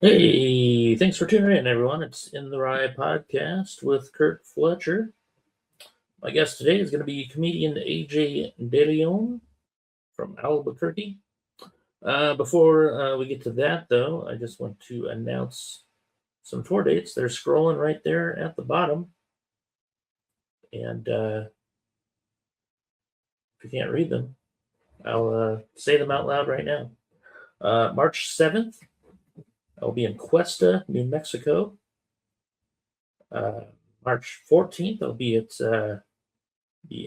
Hey, thanks for tuning in, everyone. It's In the Rye podcast with Curt Fletcher. My guest today is going to be comedian A.J. DeLeon from Albuquerque. Before we get to that, though, I just want to announce some tour dates. They're scrolling right there at the bottom. And if you can't read them, I'll say them out loud right now. March 7th, I'll be in Cuesta, New Mexico. March 14th, I'll be at the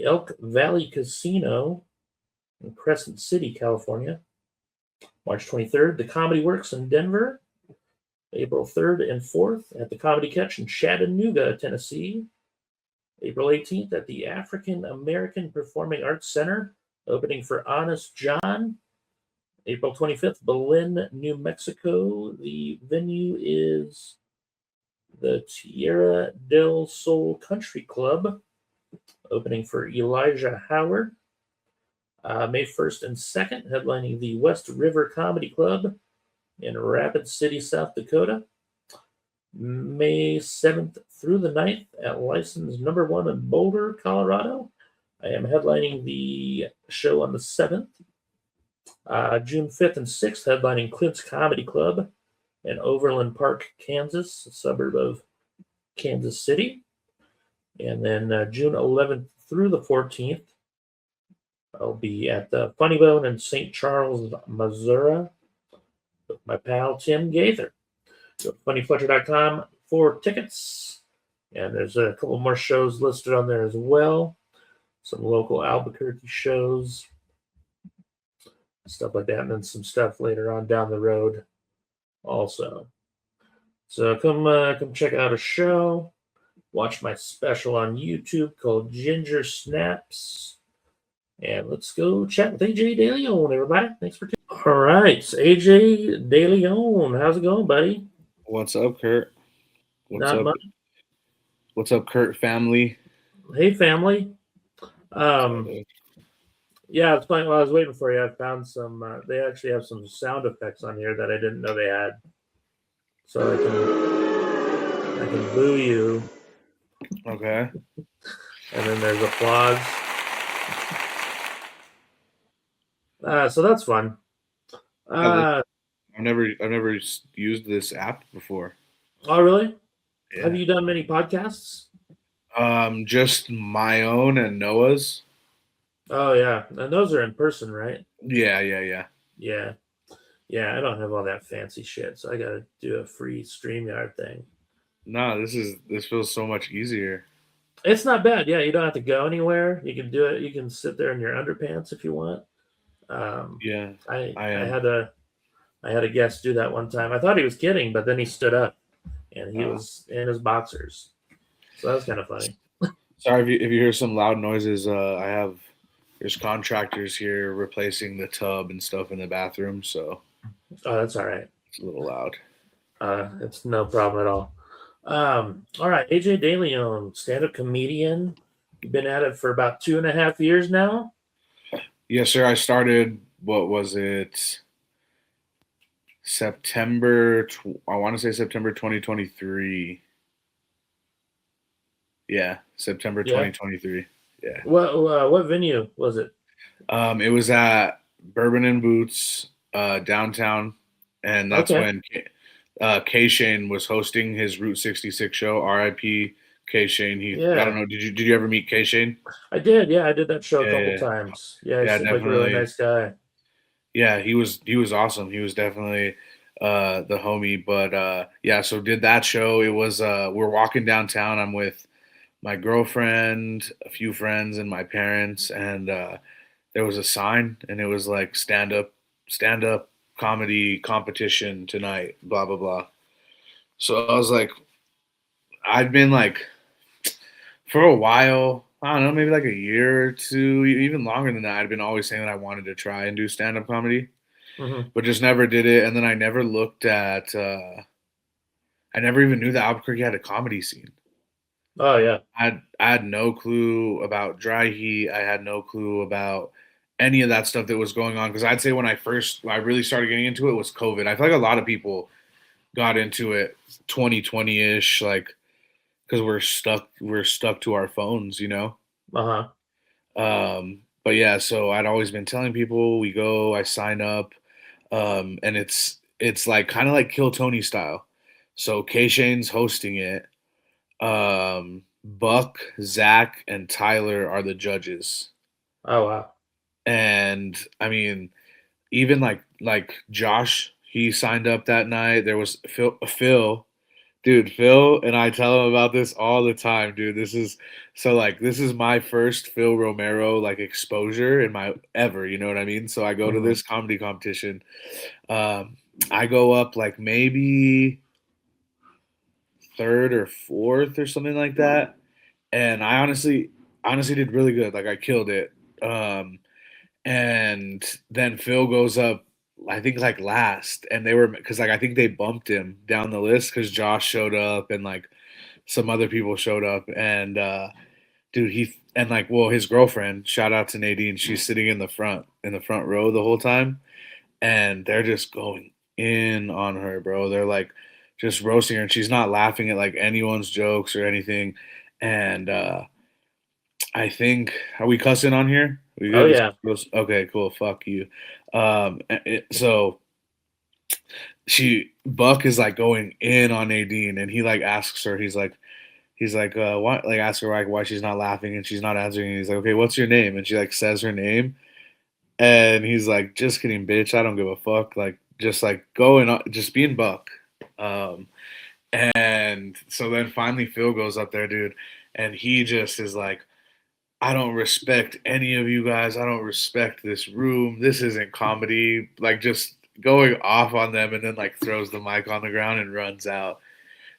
Elk Valley Casino in Crescent City, California. March 23rd, the Comedy Works in Denver. April 3rd and 4th at the Comedy Catch in Chattanooga, Tennessee. April 18th at the African American Performing Arts Center, opening for Honest John. April 25th, Belen, New Mexico. The venue is the Tierra del Sol Country Club, opening for Elijah Howard. May 1st and 2nd, headlining the West River Comedy Club in Rapid City, South Dakota. May 7th through the 9th at License Number 1 in Boulder, Colorado. I am headlining the show on the 7th. June 5th and 6th, headlining Clint's Comedy Club in Overland Park, Kansas, a suburb of Kansas City. And then June 11th through the 14th, I'll be at the Funny Bone in St. Charles, Missouri, with my pal Tim Gaither. Go to funnyfletcher.com for tickets. And there's a couple more shows listed on there as well. Some local Albuquerque shows, stuff like that, and then some stuff later on down the road also. So come check out a show. Watch my special on YouTube called Ginger Snaps. And let's go chat with AJ DeLeon, everybody. Thanks for tuning in. All right, AJ DeLeon. How's it going, buddy? What's up, Curt? Not much. What's up, Curt family? Hey, family. Yeah, it's funny. While I was waiting for you, I found some. They actually have some sound effects on here that I didn't know they had. So I can boo you. Okay. And then there's applause. So that's fun. I've never used this app before. Oh, really? Yeah. Have you done many podcasts? Just my own and Noah's. Oh yeah, and those are in person, right? Yeah. I don't have all that fancy shit, so I gotta do a free StreamYard thing. No, this feels so much easier. It's not bad. Yeah, you don't have to go anywhere. You can do it. You can sit there in your underpants if you want. Yeah. I had a guest do that one time. I thought he was kidding, but then he stood up and he was in his boxers. So that was kind of funny. Sorry if you hear some loud noises. There's contractors here replacing the tub and stuff in the bathroom, so. Oh, that's all right. It's a little loud. It's no problem at all. All right, AJ DeLeon, stand-up comedian. You've been at it for about 2.5 years now. Yes, sir. I started. What was it? September. I want to say September 2023. Yeah, September 2023. Yeah. What venue was it? It was at Bourbon and Boots, downtown, and that's when K Shane was hosting his Route 66 show. R.I.P. K Shane. I don't know. Did you ever meet K Shane? I did. Yeah, I did that show a couple times. Yeah, he seemed like a really nice guy. Yeah, he was awesome. He was definitely the homie. But yeah, so did that show. It was we're walking downtown. I'm with my girlfriend, a few friends, and my parents, and there was a sign, and it was like stand up comedy competition tonight, blah blah blah. So I was like, I'd been like for a while, I don't know, maybe like a year or two, even longer than that. I'd been always saying that I wanted to try and do stand up comedy, but just never did it. And then I never looked at, I never even knew that Albuquerque had a comedy scene. Oh yeah. I had no clue about Dry Heat. I had no clue about any of that stuff that was going on. Because I'd say when I really started getting into it was COVID. I feel like a lot of people got into it 2020-ish, like because we're stuck to our phones, you know. Uh-huh. But yeah, so I'd always been telling people we go, I sign up, and it's like kind of like Kill Tony style. So K Shane's hosting it. Buck, Zach, and Tyler are the judges. Oh wow. And I mean, even like Josh, he signed up that night. There was Phil, dude, Phil, and I tell him about this all the time, dude. This is my first Phil Romero like exposure in my ever, you know what I mean? So I go to Mhm. this comedy competition. Um, I go up like maybe third or fourth or something like that. And I honestly did really good. Like I killed it. Um, and then Phil goes up, I think like last, and they were because like I think they bumped him down the list because Josh showed up and like some other people showed up, and dude, his girlfriend, shout out to Nadine, she's sitting in the front row the whole time, and they're just going in on her, bro. They're like just roasting her, and she's not laughing at like anyone's jokes or anything, and I think are we cussing on here? We Oh good? yeah. Okay, cool. Fuck you. So she Buck is like going in on Nadine, and he like asks her. He's like, why? Like, ask her like why she's not laughing, and she's not answering. And he's like, okay, what's your name? And she like says her name, and he's like, just kidding, bitch. I don't give a fuck. Like going on, just being Buck. Um, and so then finally Phil goes up there, dude, and he just is like, I don't respect any of you guys. I don't respect this room. This isn't comedy. Like just going off on them and then like throws the mic on the ground and runs out.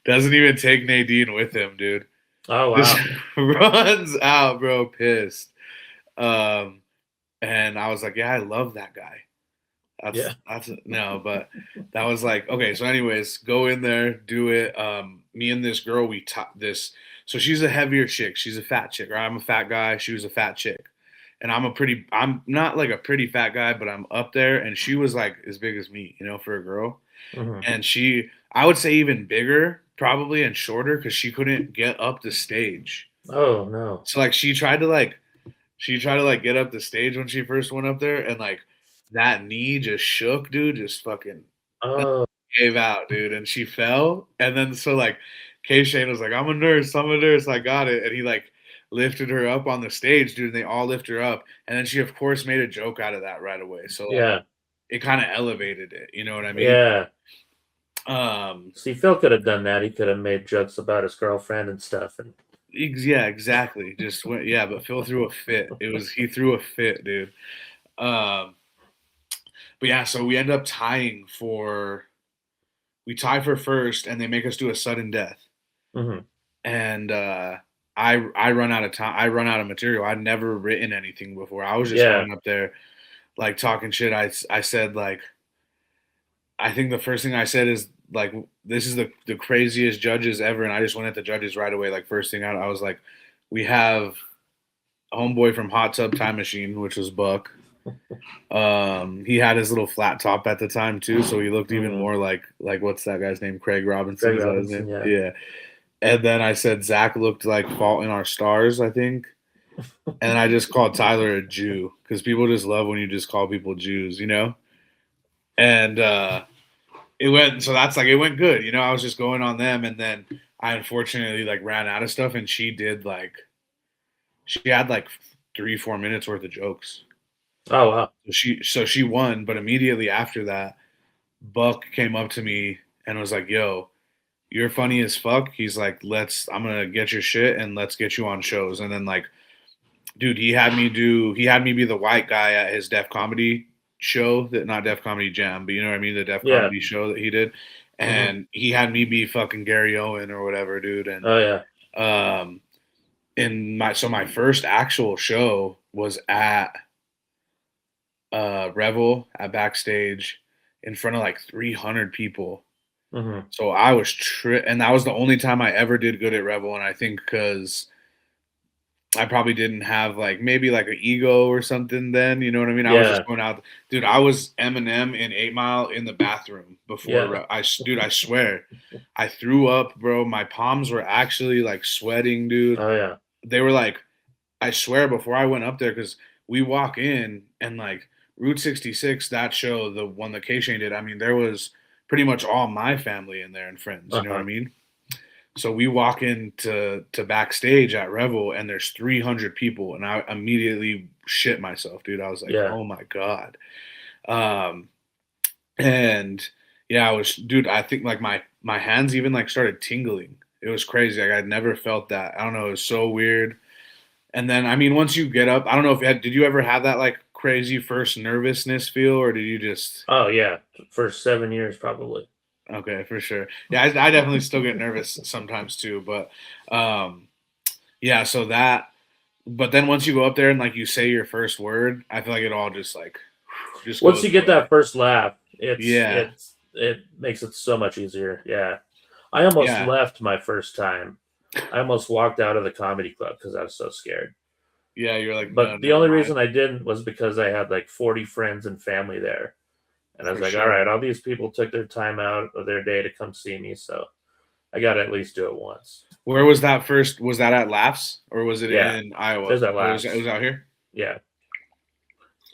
Doesn't even take Nadine with him, dude. Oh Just wow. runs out, bro, pissed. Um, and I was like, yeah, I love that guy. Yeah. That's no, but that was like okay. So, anyways, go in there, do it. Me and this girl, we taught this. So she's a heavier chick. She's a fat chick. Right? I'm a fat guy. She was a fat chick, and I'm not like a pretty fat guy, but I'm up there. And she was like as big as me, you know, for a girl. Mhm. And I would say even bigger, probably, and shorter because she couldn't get up the stage. Oh no. So like she tried to like get up the stage when she first went up there, and like that knee just shook, dude. Just fucking Oh gave out, dude, and she fell. And then so like K Shane was like, I'm a nurse, I got it. And he like lifted her up on the stage, dude, and they all lift her up. And then she of course made a joke out of that right away. So like yeah. it kind of elevated it, you know what I mean? Yeah. Um See, Phil could have done that. He could have made jokes about his girlfriend and stuff. And yeah, exactly. Just went yeah, but Phil threw a fit. He threw a fit, dude. Um but yeah, so we tie for first and they make us do a sudden death. mhm. And I run out of time. I run out of material. I'd never written anything before. I was just Yeah. going up there like talking shit. I said like I think the first thing I said is like this is the craziest judges ever, and I just went at the judges right away. Like first thing out, I was like, we have a homeboy from Hot Tub Time Machine, which was Buck. He had his little flat top at the time too, so he looked even Mhm. more like what's that guy's name? Craig Robinson Greg is that his name? Robinson. Yeah. Yeah. And then I said Zach looked like Fault in Our Stars, I think. And I just called Tyler a Jew because people just love when you just call people Jews, you know? And it went, so that's like, it went good. You know, I was just going on them. And then I unfortunately like ran out of stuff. And she had like 3, 4 minutes worth of jokes. Oh wow. So she won. But immediately after that, Buck came up to me and was like, yo, you're funny as fuck. He's like, I'm going to get your shit and let's get you on shows. And then like, dude, he had me be the white guy at his Def Comedy show, that not Def Comedy Jam, but you know what I mean, the Def Yeah. Comedy show that he did. Mhm. And he had me be fucking Gary Owen or whatever, dude. And Oh yeah. um my first actual show was at Revel at backstage in front of like 300 people. Mhm. So I was and that was the only time I ever did good at Revel, and I think because I probably didn't have like maybe like an ego or something then, you know what I mean? I was Yeah, just going out, dude. I was Eminem in 8 Mile in the bathroom before. yeah. Dude, I swear, I threw up, bro. My palms were actually like sweating, dude. Oh yeah. They were like, I swear, before I went up there, because we walk in and like Route 66, that show, the one that K Shane did. I mean, there was pretty much all my family in there and friends. You know what I Uh-huh. mean? So we walk into to backstage at Revel, and there's 300 people, and I immediately shit myself, dude. I was like, Yeah. oh my god. Um, and yeah, I was, dude. I think like my hands even like started tingling. It was crazy. Like I'd never felt that. I don't know. It was so weird. And then I mean, once you get up, I don't know if did you ever have that like crazy first nervousness feel, or did you just Oh yeah. For 7 years probably. okay for sure? Yeah, I definitely still get nervous sometimes too, but um, yeah. So that, but then once you go up there and like you say your first word, I feel like it all just like just Once goes you get away. that first laugh, it's Yeah, it's it makes it so much easier. Yeah. I almost yeah, left my first time. I almost walked out of the comedy club because I was so scared. yeah. You're like, no, But the never only mind. reason I didn't was because I had like 40 friends and family there. And I was For like, all sure. right, all these people took their time out of their day to come see me. So I got to at least do it once. Where was that first? Was that at Laughs or was it Yeah. in Iowa? There's that It was laughs. out here. Yeah.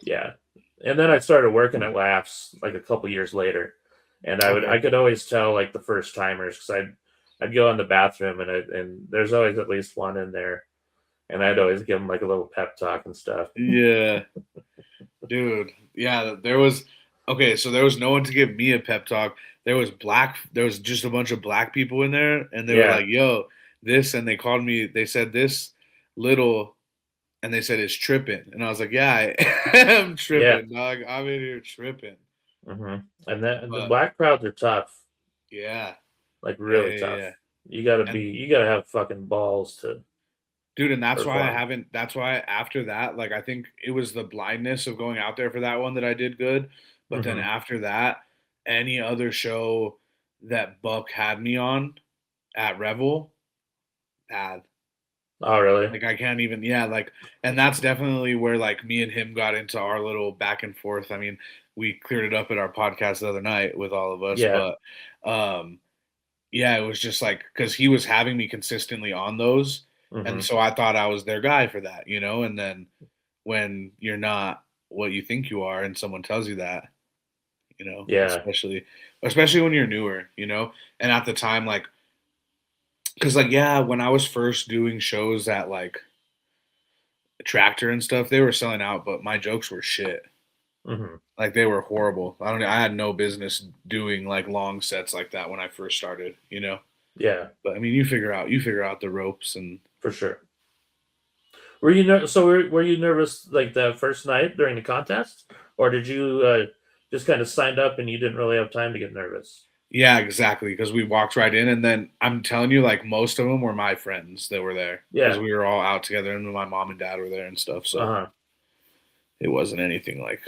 Yeah. And then I started working at laughs like a couple years later. And I Okay. could always tell like the first timers because I'd go in the bathroom and there's always at least one in there. And I'd always give them like a little pep talk and stuff. Yeah, dude. Yeah, there was okay, so there was no one to give me a pep talk. There was just a bunch of black people in there and they were Yeah. like, "Yo, this," and they called me, they said this little and they said it's tripping. And I was like, "Yeah, I am Yeah. tripping, dog. I'm in here tripping." And that the But black crowds are tough, yeah. like Yeah, really yeah, tough. yeah. And You gotta have fucking balls to dude, and that's why I perform. haven't that's why after that, like I think it was the blindness of going out there for that one that I did good. But then Hmm. after that, any other show that Buck had me on at Revel, bad. Oh, really? Like I can't even yeah, like and that's definitely where like me and him got into our little back and forth. I mean, we cleared it up at our podcast the other night with all of us, Yeah. but um yeah, it was just like because he was having me consistently on those, and Hmm. so I thought I was their guy for that, you know. And then when you're not what you think you are, and someone tells you that, you know, Yeah. especially when you're newer, you know. And at the time, like, because like yeah, when I was first doing shows at like Tractor and stuff, they were selling out, but my jokes were shit. Hmm. Like they were horrible. I had no business doing like long sets like that when I first started, you know. Yeah. But I mean, you figure out the ropes and For sure. Were you nervous like the first night during the contest, or did you just kind of signed up and you didn't really have time to get nervous? yeah, exactly. Because we walked right in, and then I'm telling you, like most of them were my friends that were there because Yeah. we were all out together, and my mom and dad were there and stuff. Uh So huh. it wasn't anything like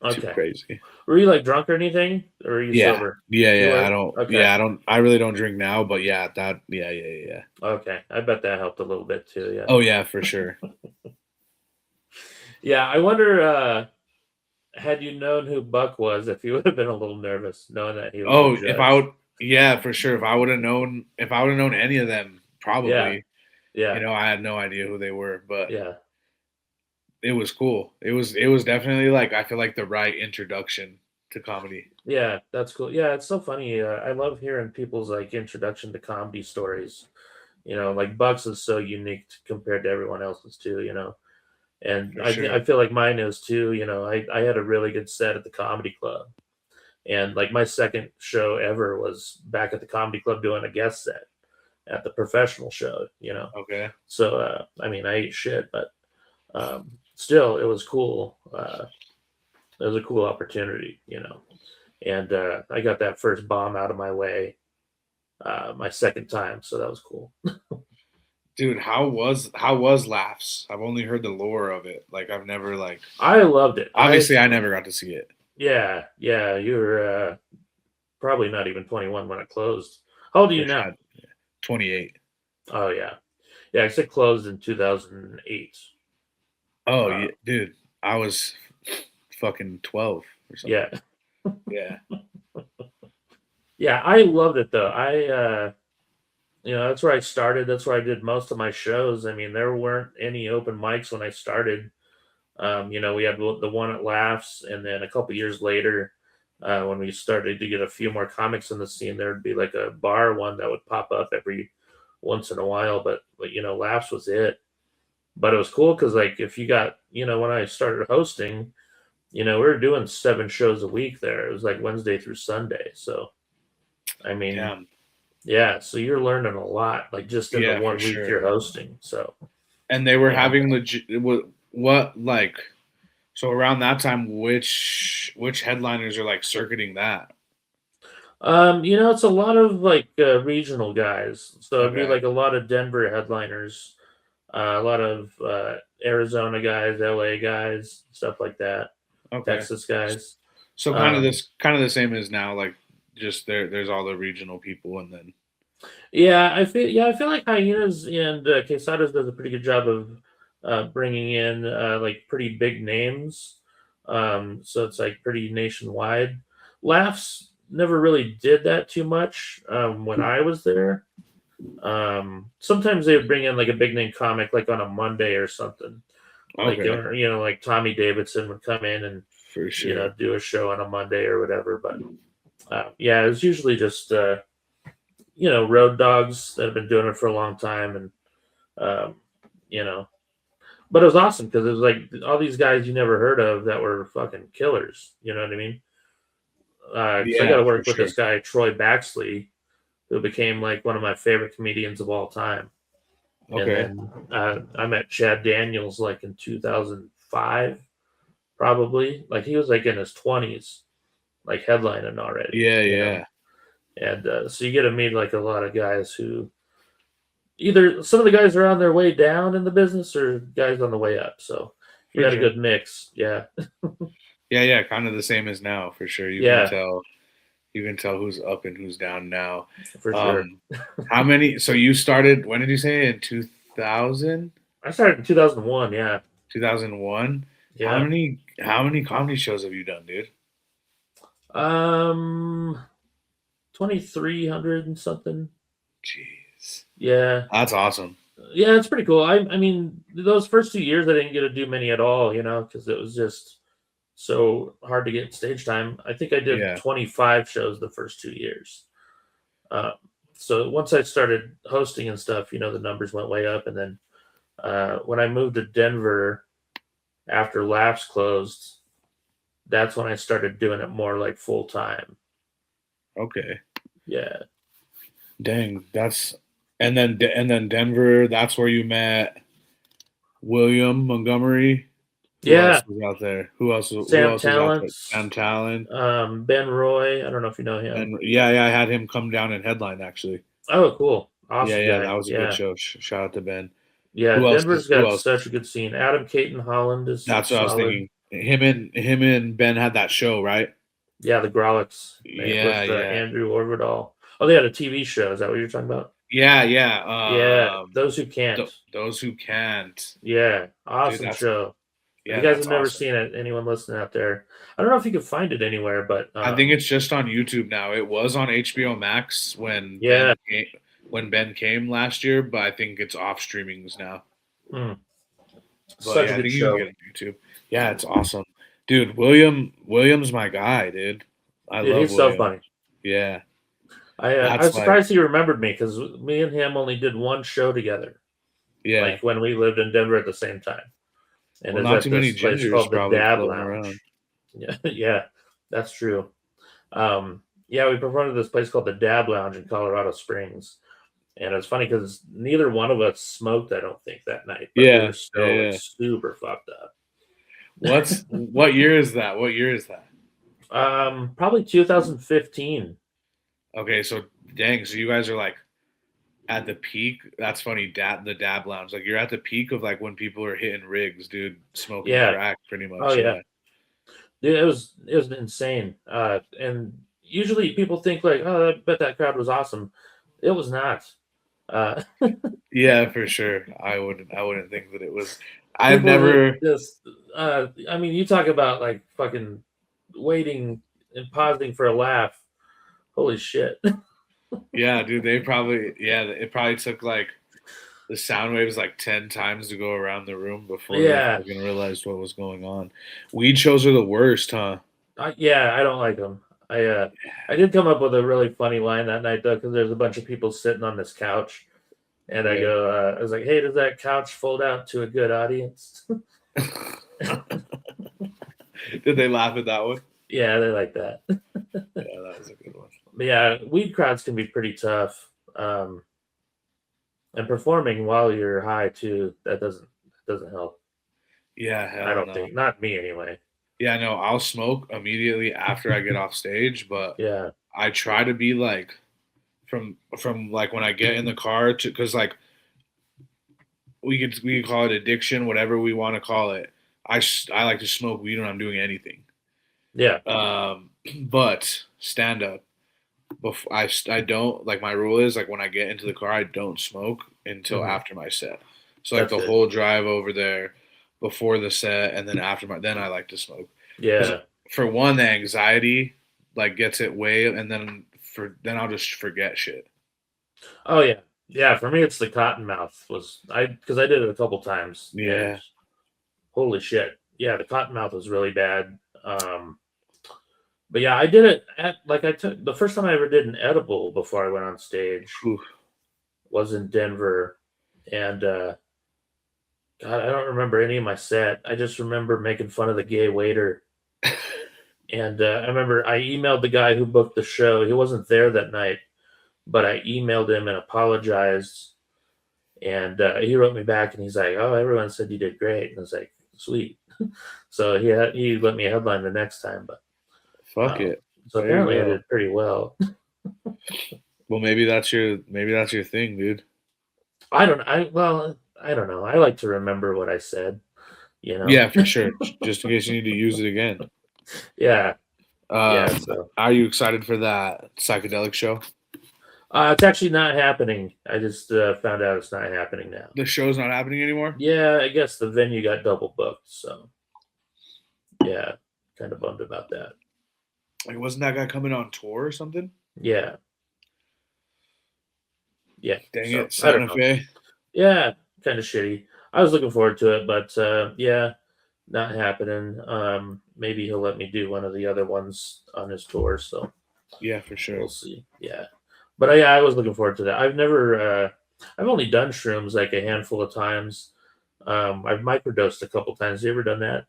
too Okay. crazy. Were you like drunk or anything, or were you Yeah, sober? yeah, You yeah. were. Okay. Yeah, I don't. I really don't drink now, but yeah, that. Yeah, yeah, yeah. Yeah. Okay. I bet that helped a little bit too. Yeah. Oh yeah, for sure. Yeah. I wonder. Had you known who Buck was, if you would have been a little nervous knowing that he was the Oh, if I judge. would, yeah, for sure. If I would have known any of them, Yeah. probably. You Yeah. know, I had no idea who they were, but Yeah. it was cool. It was definitely like I feel like the right introduction to comedy. Yeah, that's cool. Yeah, it's so funny. I love hearing people's like introduction to comedy stories. Like Bucks is so unique compared to everyone else's too. And For I sure. feel like mine is too. I had a really good set at the comedy club, and like my second show ever was back at the comedy club doing a guest set at the professional show. Okay. So I mean, I ate shit, but still, it was cool. It was a cool opportunity. And I got that first bomb out of my way my second time, so that was cool. Dude, how was Laughs? I've only heard the lore of it. Like I've never like I loved it. obviously I never got to see it. Yeah, yeah, you were probably not even 21 when it closed. How old are For you sure. now? 28. Oh yeah, Yeah, it closed in 2008. Oh, yeah, dude, I was fucking 12 or something. Yeah. Yeah. Yeah, I loved it though. That's where I started. That's where I did most of my shows. I mean, there weren't any open mics when I started. We had the one at Laughs, and then a couple years later, when we started to get a few more comics in the scene, there'd be like a bar one that would pop up every once in a while. But Laughs was it. But it was cool because like if you got when I started hosting, we were doing 7 shows a week there. It was like Wednesday through Sunday. So I mean, Damn. yeah. So you're learning a lot, like just in the Yeah, for 1 week sure. you're hosting. So And they were you know. having legit what like so around that time, which headliners are like circuiting that? It's a lot of like regional guys. So it'd be Okay. like a lot of Denver headliners, a lot of Arizona guys, LA guys, stuff like that, Okay. Texas guys. So Um, kind of the same as now, like just there's all the regional people and then I feel like Hyenas and Quesadas does a pretty good job of bringing in like pretty big names. So it's like pretty nationwide. Laughs never really did that too much when I was there. Sometimes they would bring in like a big name comic like on a Monday or something. Like okay, like Tommy Davidson would come in and for sure. do a show on a Monday or whatever. But yeah, it was usually just road dogs that have been doing it for a long time, and um, you know, but it was awesome because it was like all these guys you never heard of that were fucking killers. You know what I mean? Because I got Yeah, to for work with sure. this guy Troy Baxley, who became like one of my favorite comedians of all time. And Okay. then I met Chad Daniels like in 2005, probably. Like he was like in his 20s, like headlining already, Yeah, yeah. And so you get to meet like a lot of guys who either some of the guys are on their way down in the business or guys on the way up. So you For got a sure. good mix. Yeah. Yeah, yeah, kind of the same as now, for sure. Yeah, You can tell who's up and who's down now. for sure. Um how many so you started when did you say in 2000? I started in 2001. Yeah. 2001? Yeah. How many comedy shows have you done, dude? Um, 2,300 and something. Jeez. Yeah. That's awesome. Yeah, it's pretty cool. I mean, those first 2 years I didn't get to do many at all, because it was just so hard to get stage time. I think I did Yeah. 25 shows the first 2 years. Uh, so once I started hosting and stuff, the numbers went way up. And then when I moved to Denver after Laughs closed, that's when I started doing it more like full time. Okay. Yeah. Dang, that's and then Denver, that's where you met William Montgomery. Who Yeah. else was out there? Who Sam else was out there? Talents, Sam Talent. Ben Roy. I don't know if you know him. And yeah, yeah, I had him come down and headline actually. Oh, cool. Yeah, Awesome yeah, that guy. was a good Yeah. show. Shout out to Ben. Yeah. Denver's Who got else? such a good scene. Adam Caton Holland is That's what I was solid. thinking. Him and Ben had that show, right? Yeah, the Grolics Yeah, with yeah. Andrew Orvidal. Oh, they had a TV show. Is that what you're talking about? Yeah, yeah. Yeah, Those Who Can't. Those who can't. Yeah, Dude, awesome that's show. If you yeah, guys that's have never awesome. seen it, anyone listening out there, I don't know if you can find it anywhere, but I think it's just on YouTube now. It was on HBO Max yeah, when Ben came last year, but I think it's off streamings now. hmm, But such a yeah, I good think you can get show. it on YouTube. Yeah, it's awesome. Dude, William's my guy, dude. I Dude, love he's so William. funny. Yeah. I That's was like surprised he remembered me because me and him only did one show together, yeah. like when we lived in Denver at the same time, and Well, it was not at too many this place gingers called the probably Dab floating around. Lounge. Yeah, yeah, that's true. Yeah, we performed at this place called the Dab Lounge in Colorado Springs, and it's funny because neither one of us smoked. I don't think that night, but we were Yeah, still like yeah, yeah. super fucked up. What year is that? What year is that? Probably 2015. Okay, so dang, so you guys are like at the peak. That's funny. The dab lounge. Like you're at the peak of like when people are hitting rigs, dude, smoking Yeah. crack, pretty Oh much. yeah. Yeah. Dude, it was insane. And usually people think like, oh, I bet that crowd was awesome. It was not. Uh, Yeah, for sure. I wouldn't think that it was. I've people that never. just, I mean, you talk about like fucking waiting and pausing for a laugh. Holy shit. Yeah, dude. They probably. Yeah, it probably took like the sound waves like 10 times to go around the room before they Yeah. fucking realized what was going on. Weed shows are the worst, huh? Yeah, I don't like them. I did come up with a really funny line that night though, because there's a bunch of people sitting on this couch, and I Yeah. go, I was like, "Hey, does that couch fold out to a good audience?" Did they laugh at that one? Yeah, they like that. Yeah, that was a good one. But yeah, weed crowds can be pretty tough, and performing while you're high too. That doesn't help. Yeah, I hell don't no. think. Not me anyway. Yeah, no, I'll smoke immediately after I get off stage, but Yeah. I try to be like from like when I get in the car to because like we could call it addiction, whatever we want to call it. I like to smoke weed when I'm doing anything. Yeah. But stand up. Before I don't like my rule is like when I get into the car I don't smoke until Hmm. after my set. So like That's the good. whole drive over there before the set and then after my then I like to smoke because Yeah. for one the anxiety like gets it way and then I'll just forget shit. Oh yeah. Yeah. For me, it's the cottonmouth. Was I because I did it a couple times, and Yeah. holy shit. Yeah, the cottonmouth was really bad. But yeah, I did it at like I took the first time I ever did an edible before I went on stage Whew. was in Denver, and God, I don't remember any of my set. I just remember making fun of the gay waiter. And I remember I emailed the guy who booked the show. He wasn't there that night, but I emailed him and apologized. And he wrote me back and he's like, "Oh, everyone said you did great." And I was like, "Sweet." So he let me headline the next time. But Fuck um, it. so There you apparently I go. did pretty well. Well, maybe that's your thing, dude. I don't. I don't know. I like to remember what I said. You know. Yeah, for sure. Just in case you need to use it again. Yeah. Yeah. Um, So are you excited for that psychedelic show? it's actually not happening. I just found out it's not happening now. The show's not happening anymore? Yeah, I guess the venue got double booked. So yeah, kind of bummed about that. Like, wasn't that guy coming on tour or something? Yeah. Yeah. Dang So it, I don't Santa know. Fe. Yeah, kind of shitty. I was looking forward to it, but yeah, not happening. Maybe he'll let me do one of the other ones on his tour, so Yeah, for sure. we'll see. Yeah, but yeah, I was looking forward to that. I've only done shrooms like a handful of times. I've microdosed a couple times. You ever done that?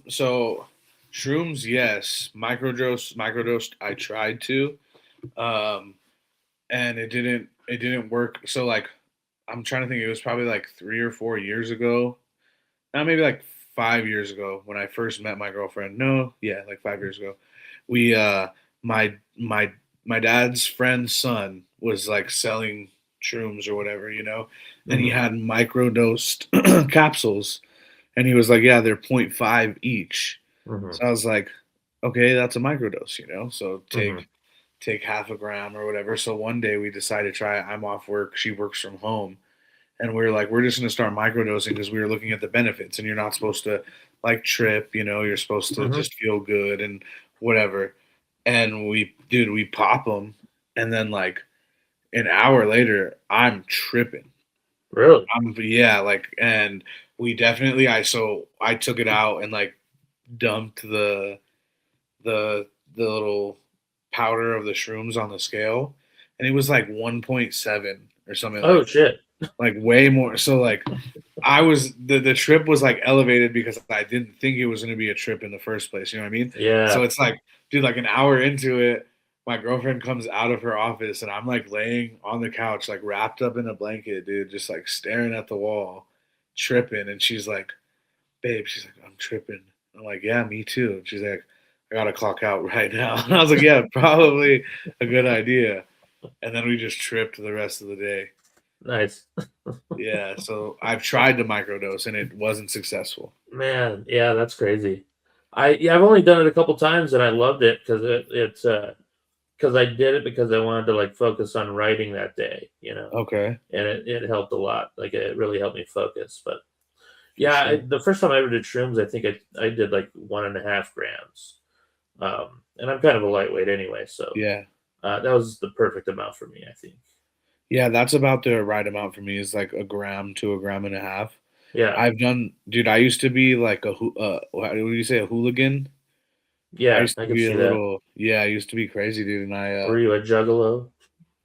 So shrooms, yes. Microdosed, I tried to. Um, and it didn't work. So like I'm trying to think, it was probably like 3 or 4 years ago. Not maybe like 5 years ago when I first met my girlfriend. No, yeah, like 5 years ago. We my my my dad's friend's son was like selling shrooms or whatever, and he Mm-hmm. had microdosed capsules and he was like, yeah, they're point 0.5 each. Mm-hmm. So I was like, okay, that's a microdose, so Mm-hmm. take half a gram or whatever. So one day we decided to try it. I'm off work, she works from home, and we are like, we're just going to start microdosing because we were looking at the benefits, and you're not supposed to like trip, you're supposed to Mm-hmm. just feel good and whatever. And we pop them, and then like an hour later, I'm tripping. Really? Yeah, like, and we definitely, I took it out and like dumped the the little powder of the shrooms on the scale, and it was like 1.7 or something Oh shit! like way more. So like I was the trip was like elevated because I didn't think it was going to be a trip in the first place. You know what I mean? So Yeah. it's like, dude, like an hour into it, my girlfriend comes out of her office and I'm like laying on the couch, like wrapped up in a blanket, dude, just like staring at the wall, tripping. And she's like, babe, she's like, I'm tripping. I'm like, yeah, me too. And she's like, I gotta clock out right now. And I was like, yeah, probably a good idea. And then we just tripped the rest of the day. Nice. Yeah, so I've tried to microdose and it wasn't successful. Man, yeah, that's crazy. I've only done it a couple times and I loved it because it's because I did it because I wanted to like focus on writing that day, Okay. and it helped a lot. Like it really helped me focus. But For yeah, sure. the first time I ever did shrooms, I think I did like 1.5 grams, and I'm kind of a lightweight anyway, so Yeah. that was the perfect amount for me, I think. Yeah, that's about the right amount for me is like a gram to a gram and a half. Yeah, I've done, dude. I used to be like what do you say, a hooligan? I yeah, used I to can be a see that. little, yeah. I used to be crazy, dude. And Were you a juggalo?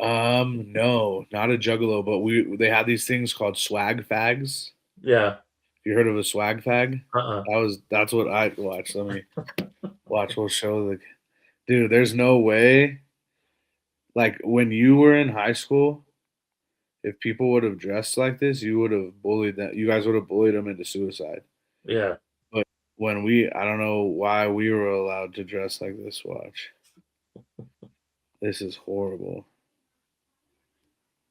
no, not a juggalo, but they had these things called swag fags. Yeah. You heard of a swag fag? Uh-uh. That's what I watch. Let me watch. We'll show the dude. There's no way. Like when you were in high school, if people would have dressed like this, you would have bullied them. You guys would have bullied them into suicide. Yeah. But I don't know why we were allowed to dress like this. Watch. This is horrible.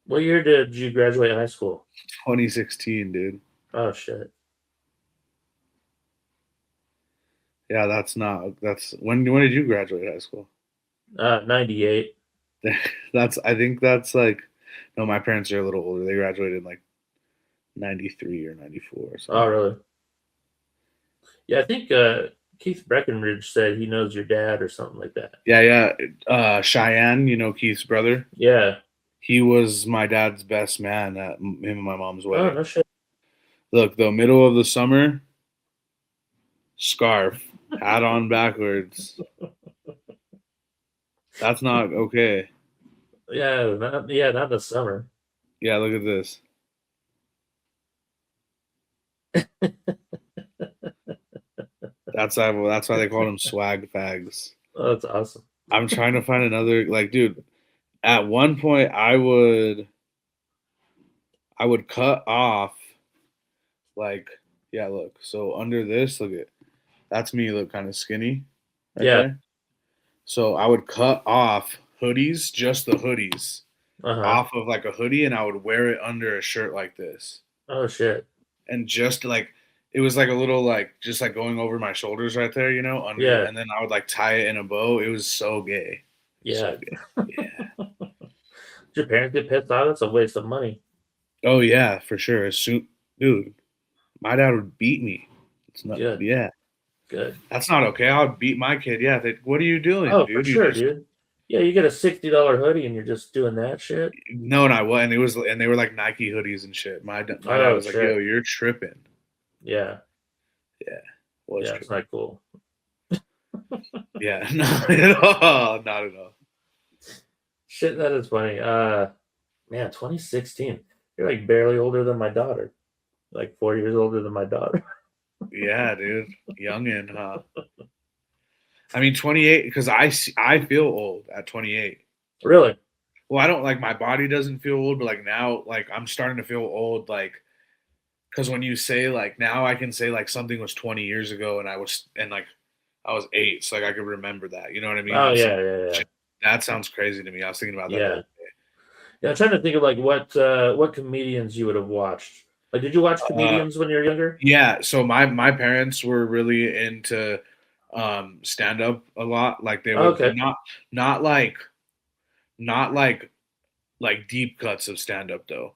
What year did you graduate high school? 2016, dude. Oh shit. Yeah, that's when did you graduate high school? 98. I think that's like, no, my parents are a little older. They graduated in like 93 or 94 or Oh something. really? Yeah, I think Keith Breckenridge said he knows your dad or something like that. Yeah, yeah. Cheyenne, Keith's brother. Yeah. He was my dad's best man at him and my mom's Oh wedding. no shit. Look, the middle of the summer, scarf, hat on backwards. That's not okay. Not in the summer. Yeah, look at this. That's why they called him swag fags. Oh, that's awesome. I'm trying to find another, like, dude. At one point, I would cut off, like, yeah. Look, so under this, look at that's me. Look kind of skinny, right Yeah. there. So I would cut off hoodies, just the hoodies, Uh-huh. off of like a hoodie, and I would wear it under a shirt like this, Oh shit. and just like it was like a little like just like going over my shoulders right there, under, Yeah. and then I would like tie it in a bow. It was so gay, Yeah. so gay. Yeah. Did your parents get pissed off? That's a waste of money. Oh yeah, for sure. Dude, my dad would beat me. It's not. Good. Yeah, Good. that's not okay. I would beat my kid. Yeah. What are you doing, Oh, for dude? You sure, just dude. Yeah, you get a $60 hoodie and you're just doing that shit. no, and I was, and they were like Nike hoodies and shit. My dad Oh was like, "Yo, shit. you're tripping." Yeah. Yeah, was Yeah, it's tripping. not cool. Yeah, not at all. Not at all. Shit, that is funny. Man, 2016. You're like barely older than my daughter. Like 4 years older than my daughter. Yeah, dude, youngin, huh? I mean, 28, because I feel old at 28. Really? Well, I don't like my body doesn't feel old, but like now, like I'm starting to feel old, like because when you say like now I can say like something was 20 years ago and like I was 8, so like I could remember that. You know what I mean? Oh yeah, yeah, yeah. That sounds crazy to me. I was thinking about that the other Yeah. day. Yeah, I'm trying to think of like what comedians you would have watched. Like, did you watch Uh, comedians when you were younger? yeah, so my parents were really into stand up a lot. Like they Oh, would okay. not like not like deep cuts of stand up though.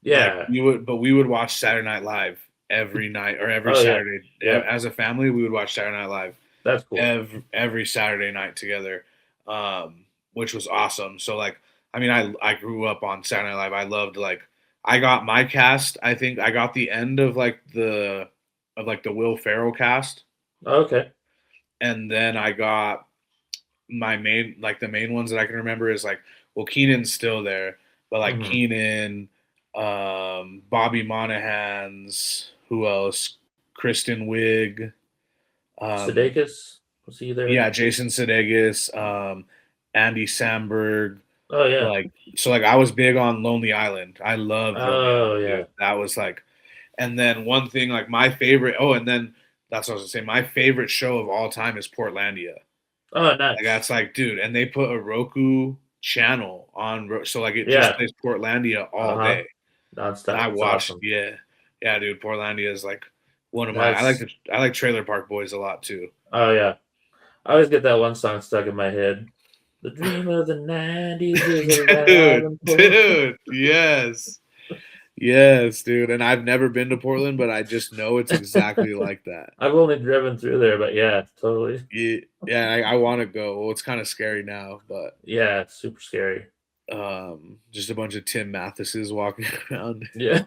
Like Yeah. we would watch Saturday Night Live every night or every Oh yeah. Saturday. Yeah. As a family, we would watch Saturday Night Live That's cool. every Saturday night together, which was awesome. So like, I mean, I grew up on Saturday Night Live. I loved like I got my cast. I think I got the end of like the Will Ferrell cast, Okay. and then I got my main like the main ones that I can remember is like, well, Keenan's still there, but like Hmm. Keenan, Bobby Monahan's, who else? Kristen Wiig, Sudeikis, was he there? yeah, Jason Sudeikis, Andy Samberg, Oh yeah. like so like I was big on Lonely Island. I loved Lonely Oh Island, yeah. dude. That was like, and then one thing like my favorite. Oh, and then that's what I was gonna say. My favorite show of all time is Portlandia. Oh Like nice. that's like, dude, and they put a Roku channel on, so like it just Yeah. plays Portlandia all Uh-huh. day, and Nonstop. I It's watched, awesome. yeah, yeah, dude, Portlandia is like one of my. That's I like Trailer Park Boys a lot too. oh yeah. I always get that one song stuck in my head. The dream of the 90s is alive Dude, in Portland. dude, yes. Yes, dude. And I've never been to Portland, but I just know it's exactly like that. I've only driven through there, but yeah, totally. Yeah, I want to go. Well, it's kind of scary now, but Yeah, it's super scary. just a bunch of Tim Mathises walking around. Yeah,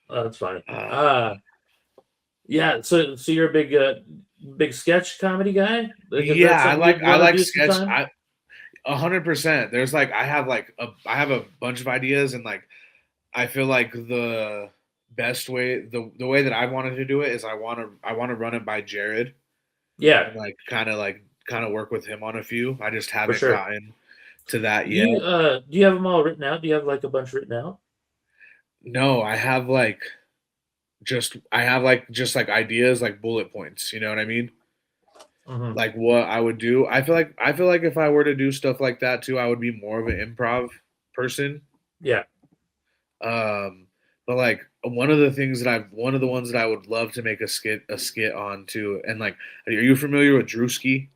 that's funny. Uh, Yeah, so you're a big sketch comedy guy? Like, is that yeah, something you'd I want to like do sketch. sometime? 100%. There's like I have a bunch of ideas, and like I feel like the best way the way that I wanted to do it is I want to run it by Jared Yeah, and kind of work with him on a few. I just for haven't sure. gotten to that Do yet. you have them all written out? Do you have like a bunch written out? No, I have like just like ideas like bullet points, you know what I mean? Hmm. Like what I would do. I feel like if I were to do stuff like that too, I would be more of an improv person. Yeah. Um but like one of the ones that I would love to make a skit on too. And like are you familiar with Drewski?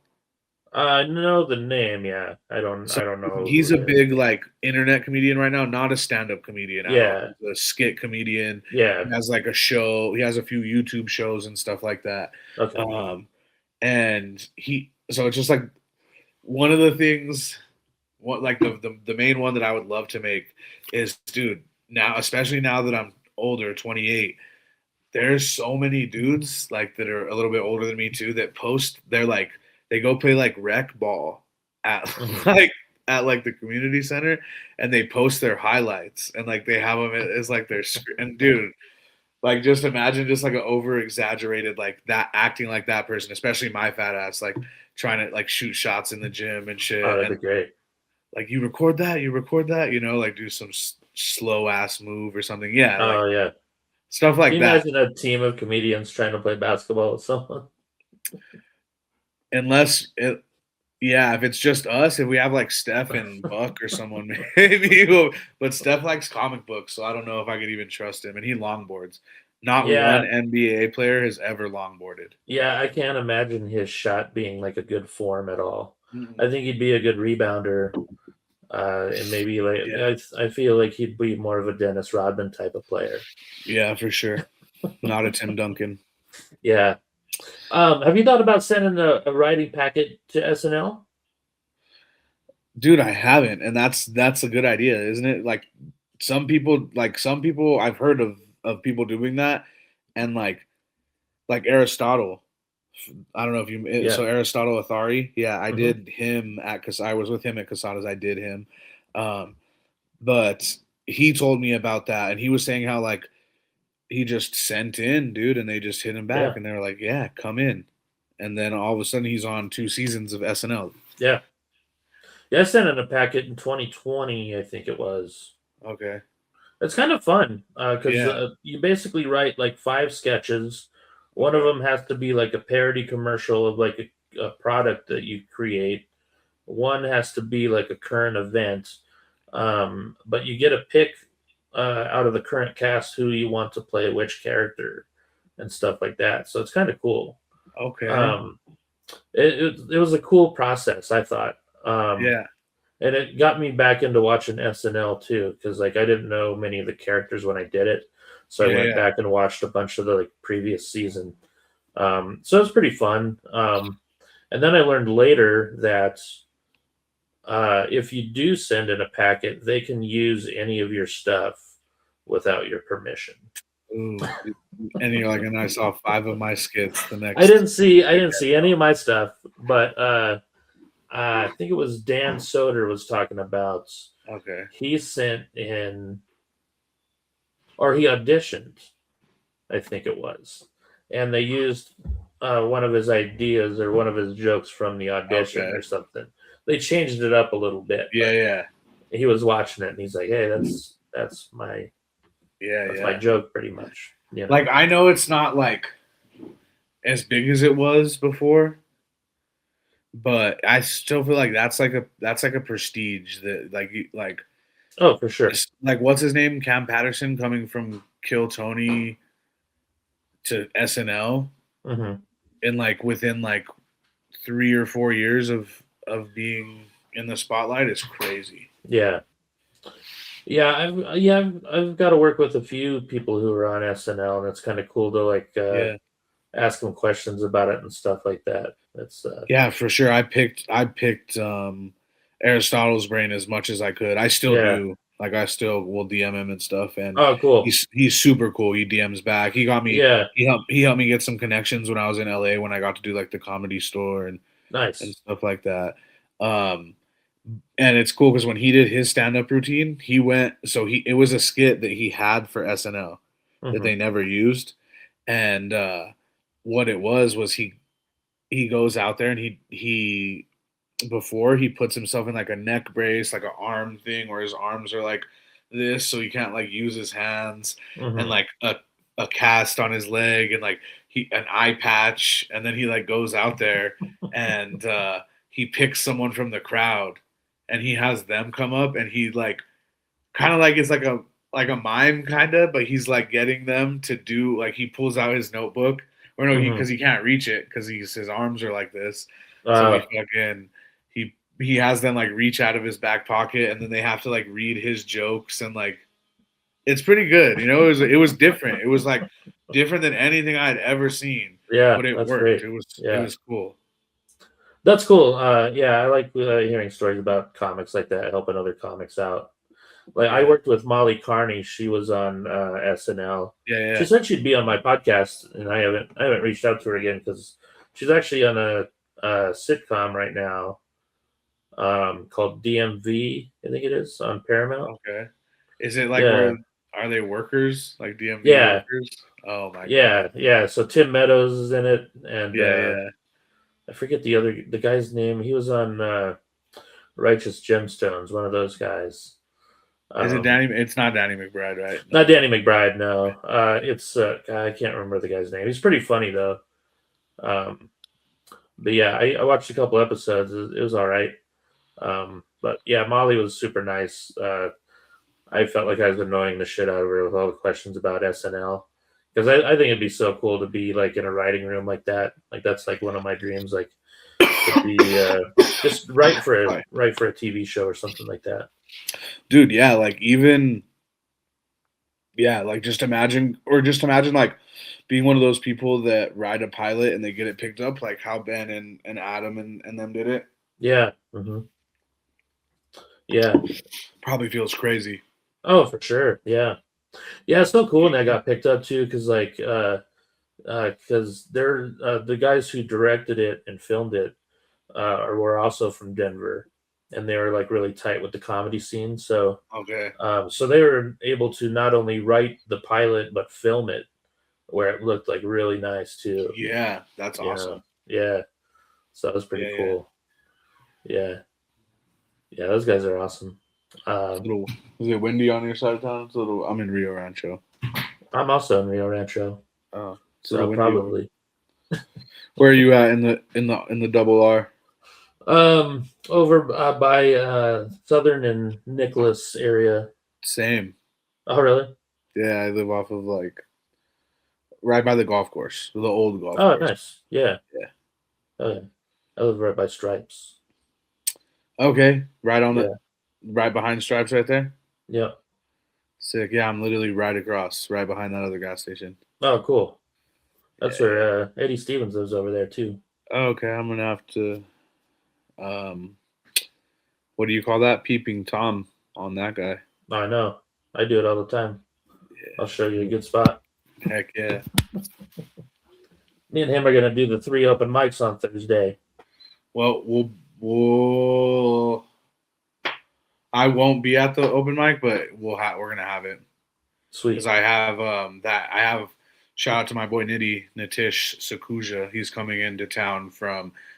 I know the name. Yeah, So I don't know who he's a it is. big like internet comedian right now, not a stand-up comedian at all. Yeah. He's a skit comedian. Yeah. He has like a show. He has a few YouTube shows and stuff like that. Okay. And so it's just like one of the things, what like the main one that I would love to make is, dude, now especially now that I'm older, 28, there's so many dudes like that are a little bit older than me too that post they go play like rec ball at Hmm. like at like the community center, and they post their highlights, and like they have them as like their and dude, like just imagine just like an over exaggerated like that acting like that person, especially my fat ass, like trying to like shoot shots in the gym and Oh, shit, that'd be and great. like you record that, you know, like do some slow ass move or something, yeah, like Oh yeah. stuff Can like you that. imagine a team of comedians trying to play basketball with someone? Unless it, yeah, if it's just us, if we have like Steph and Buck or someone, maybe. But Steph likes comic books, so I don't know if I could even trust him. And he longboards. Not Yeah. one NBA player has ever longboarded. Yeah, I can't imagine his shot being like a good form at all. Mm-mm. I think he'd be a good rebounder, and maybe like Yeah, I feel like he'd be more of a Dennis Rodman type of player. yeah, for sure. Not a Tim Duncan, Yeah. Have you thought about sending a writing packet to SNL? dude. I haven't, and that's a good idea, isn't it? Some people I've heard of people doing that, and like Aristotle. I don't know if you Yeah. so Aristotle Athari. Yeah, I Hmm. did him at because I was with him at Casada's. I did him, um, but he told me about that, and he was saying how like he just sent in, dude, and they just hit him back, Yeah. and they were like, "Yeah, come in," and then all of a sudden he's on 2 seasons of SNL. Yeah. Yeah. I sent in a packet in 2020, I think it was. Okay, It's kind of fun because yeah, you basically write like 5 sketches. One of okay, them has to be like a parody commercial of like a product that you create. One has to be like a current event, but you get to pick out of the current cast who you want to play which character and stuff like that. So it's kind of cool. okay, Um, it was a cool process, I thought. yeah, And it got me back into watching SNL too, because like I didn't know many of the characters when I did it, so I yeah, went yeah. back and watched a bunch of the like previous season. So it was pretty fun. And then I learned later that if you do send in a packet, they can use any of your stuff without your permission. Ooh, and you're like, and I saw 5 of my skits the I next didn't see I didn't weekend. see any of my stuff, but I think it was Dan Soder was talking about. Okay, He sent in or he auditioned, I think it was, and they used one of his ideas or one of his jokes from the audition okay, or something. They changed it up a little bit, yeah, but yeah, he was watching it and he's like, "Hey, that's my yeah, that's my yeah. joke, pretty much." You Like know? I know it's not like as big as it was before, but I still feel like that's like a prestige that like Oh, for sure. like what's his name, Cam Patterson coming from Kill Tony to SNL Hmm. and like within like 3 or 4 years of being in the spotlight is crazy. Yeah. I've got to work with a few people who are on SNL, and it's kind of cool to like Yeah. ask them questions about it and stuff like that. It's Yeah, for sure. I picked Aristotle's brain as much as I could. I still yeah. do. Like I still will DM him and stuff, and Oh, cool. he's super cool. He DMs back. He got me. Yeah. He helped me get some connections when I was in LA when I got to do like the Comedy Store and Nice. stuff like that. Um, and it's cool because when he did his stand up routine, he went. So it was a skit that he had for SNL that Hmm. they never used, and what it was he goes out there and he before he puts himself in like a neck brace, like an arm thing where his arms are like this, so he can't like use his hands, and Hmm. like a cast on his leg, and like he an eye patch, and then he like goes out there and he picks someone from the crowd, and he has them come up, and he like kind of like it's like a mime kind of, but he's like getting them to do like he pulls out his notebook or no, Hmm. because he can't reach it because his arms are like this, so Uh, he has them like reach out of his back pocket, and then they have to like read his jokes, and like it's pretty good, you know. It was different. It was like different than anything I had ever seen, yeah, but it that's worked. great. It Yeah, was cool. that's cool. Yeah, I like hearing stories about comics like that, helping other comics out. Like I Yeah, worked with Molly Carney. She was on SNL. yeah, She yeah. said she'd be on my podcast, and I haven't reached out to her again because she's actually on a sitcom right now called DMV. I think it is on Paramount. Okay. Is it like Yeah, where are they workers like DMV yeah, workers? Oh my god. yeah. So Tim Meadows is in it, and Yeah, yeah. I forget the guy's name. He was on Righteous Gemstones. One of those guys. Is it Um, Danny? It's not Danny McBride, right? Not No. Danny McBride. No, it's I can't remember the guy's name. He's pretty funny though. Um, but yeah, I watched a couple episodes. It was all right. But yeah, Molly was super nice. I felt like I was annoying the shit out of her with all the questions about SNL because I think it'd be so cool to be like in a writing room like that. Like that's like one of my dreams. Like to be just Sorry. write for a TV show or something like that. Dude, yeah, like even yeah, like just imagine like being one of those people that ride a pilot and they get it picked up, like how Ben and Adam and them did it. Yeah. Yeah. Probably feels crazy. Oh, for sure. Yeah. Yeah. It's so cool when that got picked up too, because like because they're the guys who directed it and filmed it were also from Denver, and they were like really tight with the comedy scene. Okay. So they were able to not only write the pilot but film it where it looked like really nice too. Yeah, that's You know, awesome. yeah. So that was pretty Yeah, yeah. cool. Yeah, yeah. Those guys are awesome. It's a Um, little is it windy on your side of town? It's a little I'm in Rio Rancho. I'm also in Rio Rancho, Oh, it's a so little windy over. probably Where are you at in the double R? over by Southern and Nicholas area. Same. Oh, really? Yeah, I live off of like right by the golf course, the old golf Oh, course. nice. Yeah. Yeah. Oh, yeah. I live right by Stripes. Okay, Yeah. right behind Stripes, right there. Yeah. Sick. Yeah, I'm literally right across, right behind that other gas station. Oh, cool. That's Yeah, yeah. where Eddie Stevens lives over there too. Okay, I'm gonna have to. Um, what do you call that? Peeping Tom on that guy. I know. I do it all the time. I'll show you a Yeah. good spot. Heck yeah. Me and him are gonna do the 3 open mics on Thursday. Well, I won't be at the open mic, but we're gonna have it because Sweet. I have shout out to my boy Nitish Sakuja. He's coming into town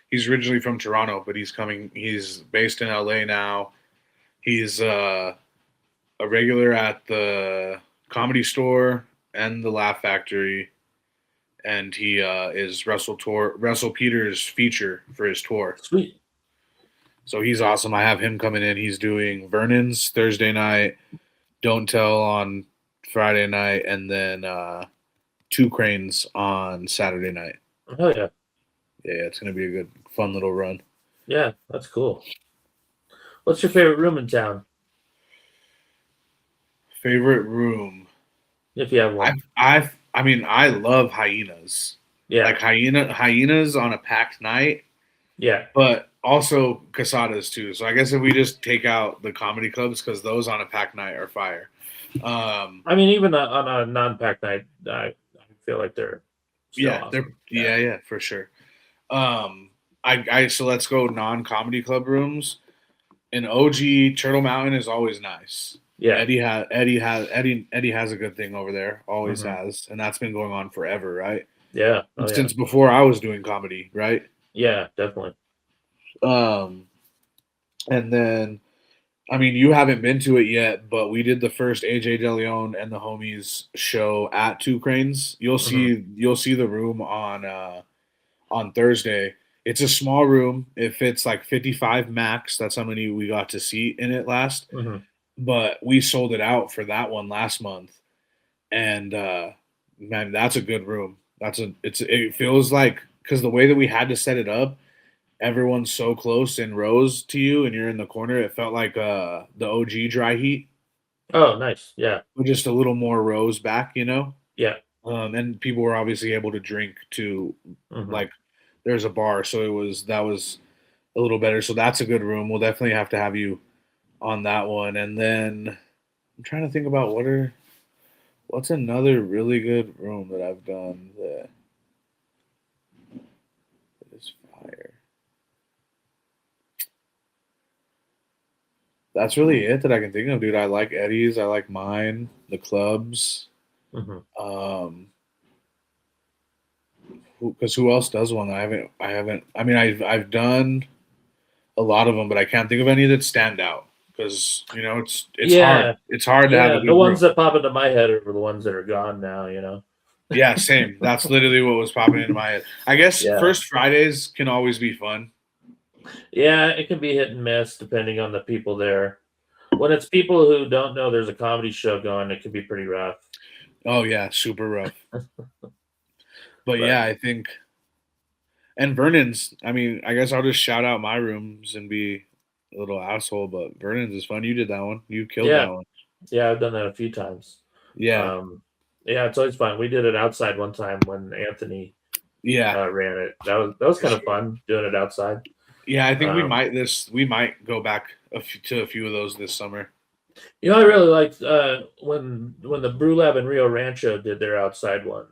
he's originally from Toronto, but he's based in LA now. He's a regular at the Comedy Store and the Laugh Factory, and he is Russell Peters' feature for his tour. Sweet. So he's awesome. I have him coming in. He's doing Vernon's Thursday night, Don't Tell on Friday night, and then Two Cranes on Saturday night. Oh yeah. Yeah, it's gonna be a good, fun little run. Yeah, that's cool. What's your favorite room in town, Favorite room? if you have one? I mean, I love hyenas. Yeah, Like hyenas on a packed night, yeah. but also casadas too. So I guess if we just take out the comedy clubs, because those on a packed night are fire. Um, I mean, even on a non-pack night, I feel like they're still yeah, they're awesome. Yeah, yeah, for sure. Um, I so let's go non-comedy club rooms. An OG Turtle Mountain is always nice. yeah. Eddie has a good thing over there, always Hmm. has, and that's been going on forever, right? Yeah. Oh, yeah. Since before I was doing comedy, right? Yeah, definitely. Um, and then I mean, you haven't been to it yet, but we did the first AJ DeLeon and the homies show at Two Cranes. Hmm. You'll see the room on Thursday. It's a small room. It fits like 55 max. That's how many we got to seat in it last. Hmm. But we sold it out for that one last month. And man, that's a good room. It feels like, because the way that we had to set it up, everyone's so close in rows to you and you're in the corner. It felt like the OG dry heat, Oh, nice. Yeah, but just a little more rows back, you know. yeah. And people were obviously able to drink to, Hmm. like, there's a bar, so that was a little better. So that's a good room. We'll definitely have to have you on that one. And then I'm trying to think about what's another really good room that I've done that is fire. That's really it that I can think of, dude. I like Eddie's. I like mine. The clubs. Hmm. Um, because who else does one? I haven't. I mean, I've done a lot of them, but I can't think of any that stand out. Because it's hard. Yeah, It's hard to have a yeah. The good room. ones that pop into my head are the ones that are gone now. You know. Yeah, same. That's literally what was popping into my head. I guess Yeah, first Fridays can always be fun. yeah. It can be hit and miss depending on the people there. When it's people who don't know there's a comedy show going, it can be pretty rough. Oh yeah, super rough. But But yeah, I think, and Vernon's. I mean, I guess I'll just shout out my rooms and be a little asshole. But Vernon's is fun. You did that one. You killed yeah, that one. yeah. I've done that a few times. Yeah, Um, yeah, it's always fun. We did it outside one time when Anthony yeah, ran it. That was for kind of sure. fun doing it outside. Yeah, I think Um, we might go back to a few of those this summer. I really liked when the Brew Lab and Rio Rancho did their outside one.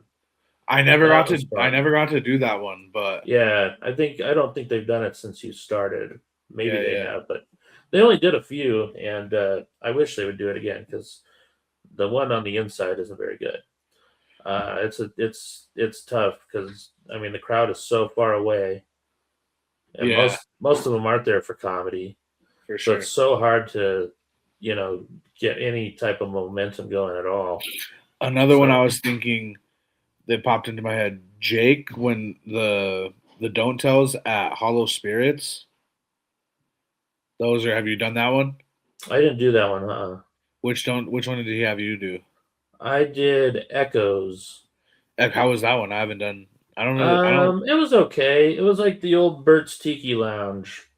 That was I fun. never got to do that one, but Yeah, I don't think they've done it since you started. Maybe yeah, they yeah, have, but they only did a few, and I wish they would do it again because the one on the inside isn't very good. It's tough because I mean the crowd is so far away, and yeah, most of them aren't there for comedy, for so it's sure. so hard to you know get any type of momentum going at all. Another one I So was thinking that popped into my head. Jake, when the don't tells at Hollow Spirits. Those are. Have you done that one? I didn't do that one. Which one did he have you do? I did Echoes. Like, how was that one? I haven't done. I don't really. I don't. It was okay. It was like the old Bert's Tiki Lounge.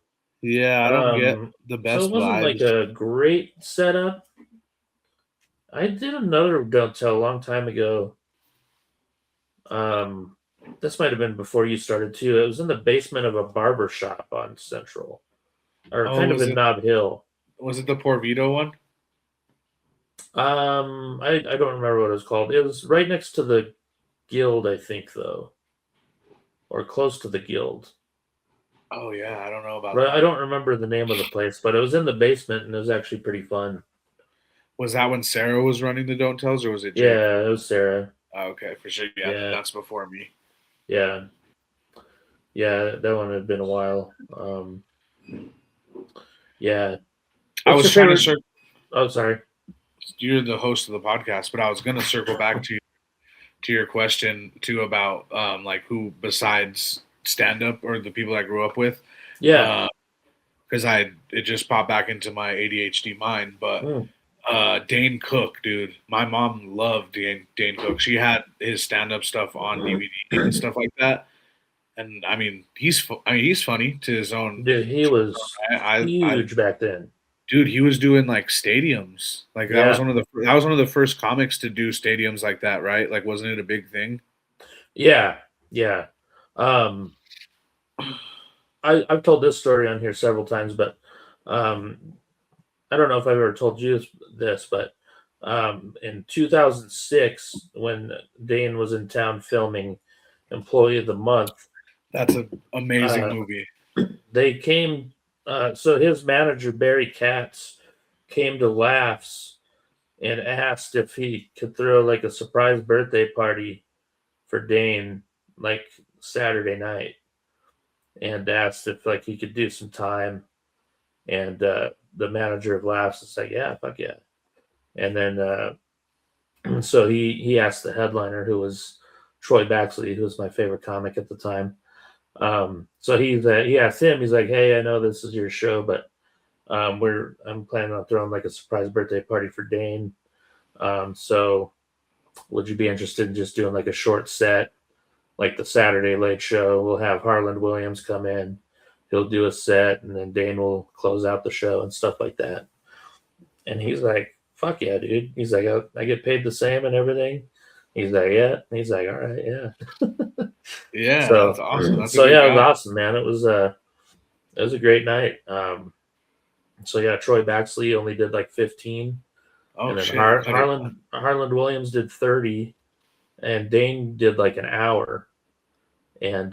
Yeah, I don't get the So it best wasn't like vibes. a great setup. I did another Don't Tell a long time ago. Um, this might have been before you started too. It was in the basement of a barber shop on Central, or Oh, kind of in Nob Hill. was it the Porvito one? I don't remember what it was called. It was right next to the Guild, I think, though, or close to the Guild. Oh yeah, I don't know about But I that one. don't remember the name of the place, but it was in the basement and it was actually pretty fun. Was that when Sarah was running the don't tells, or was it Jake? Yeah, it was Sarah. Oh, okay, for sure. Yeah, then Yeah, that's before me. yeah, yeah. That one had been a while. Yeah. I What's was your trying to favorite? circle. Oh, sorry. You're the host of the podcast, but I was gonna circle back to your question too about like who besides stand up or the people I grew up with, Yeah. because it just popped back into my ADHD mind. But Mm, Dane Cook, dude, my mom loved Dane Cook. She had his stand up stuff on DVD and stuff like that. and I mean he's funny to his own. Dude, he was I huge back then. dude, he was doing like stadiums. Like Yeah, that was one of the first comics to do stadiums like that, right? Like, wasn't it a big thing? yeah, yeah. Um, I've told this story on here several times, but um, I don't know if I've ever told you this, but in 2006, when Dane was in town filming Employee of the Month, That's an amazing uh, movie. they came. So his manager Barry Katz came to Laughs and asked if he could throw like a surprise birthday party for Dane, like Saturday night, and asked if like he could do some time. And the manager of Laughs is like, yeah, fuck yeah. And then so he asked the headliner, who was Troy Baxley, who was my favorite comic at the time. So he asked him. He's like, hey, I know this is your show, but I'm planning on throwing like a surprise birthday party for Dane. So would you be interested in just doing like a short set, like the Saturday Late Show? We'll have Harland Williams come in. He'll do a set, and then Dane will close out the show and stuff like that. And he's like, fuck yeah, dude. He's like, I get paid the same and everything. He's like, yeah. He's like, all right, yeah. Yeah, So that's awesome. That's so a good yeah, it was guy. awesome, man. It was a great night. So yeah, Troy Baxley only did like 15, Oh and then shit, he cut it. Harland Williams did 30, and Dane did like an hour. And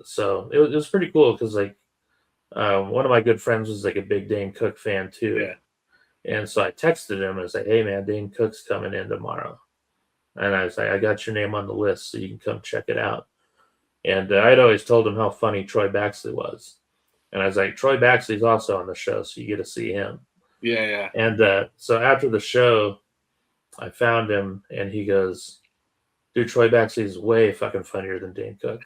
so it was pretty cool because like one of my good friends was like a big Dane Cook fan too. Yeah. And so I texted him and I was like, hey man, Dane Cook's coming in tomorrow. And I was like, I got your name on the list so you can come check it out. And I'd always told him how funny Troy Baxley was. And I was like, Troy Baxley's also on the show, so you get to see him. Yeah, yeah. And so after the show, I found him and he goes, dude, Troy Baxley's way fucking funnier than Dane Cook.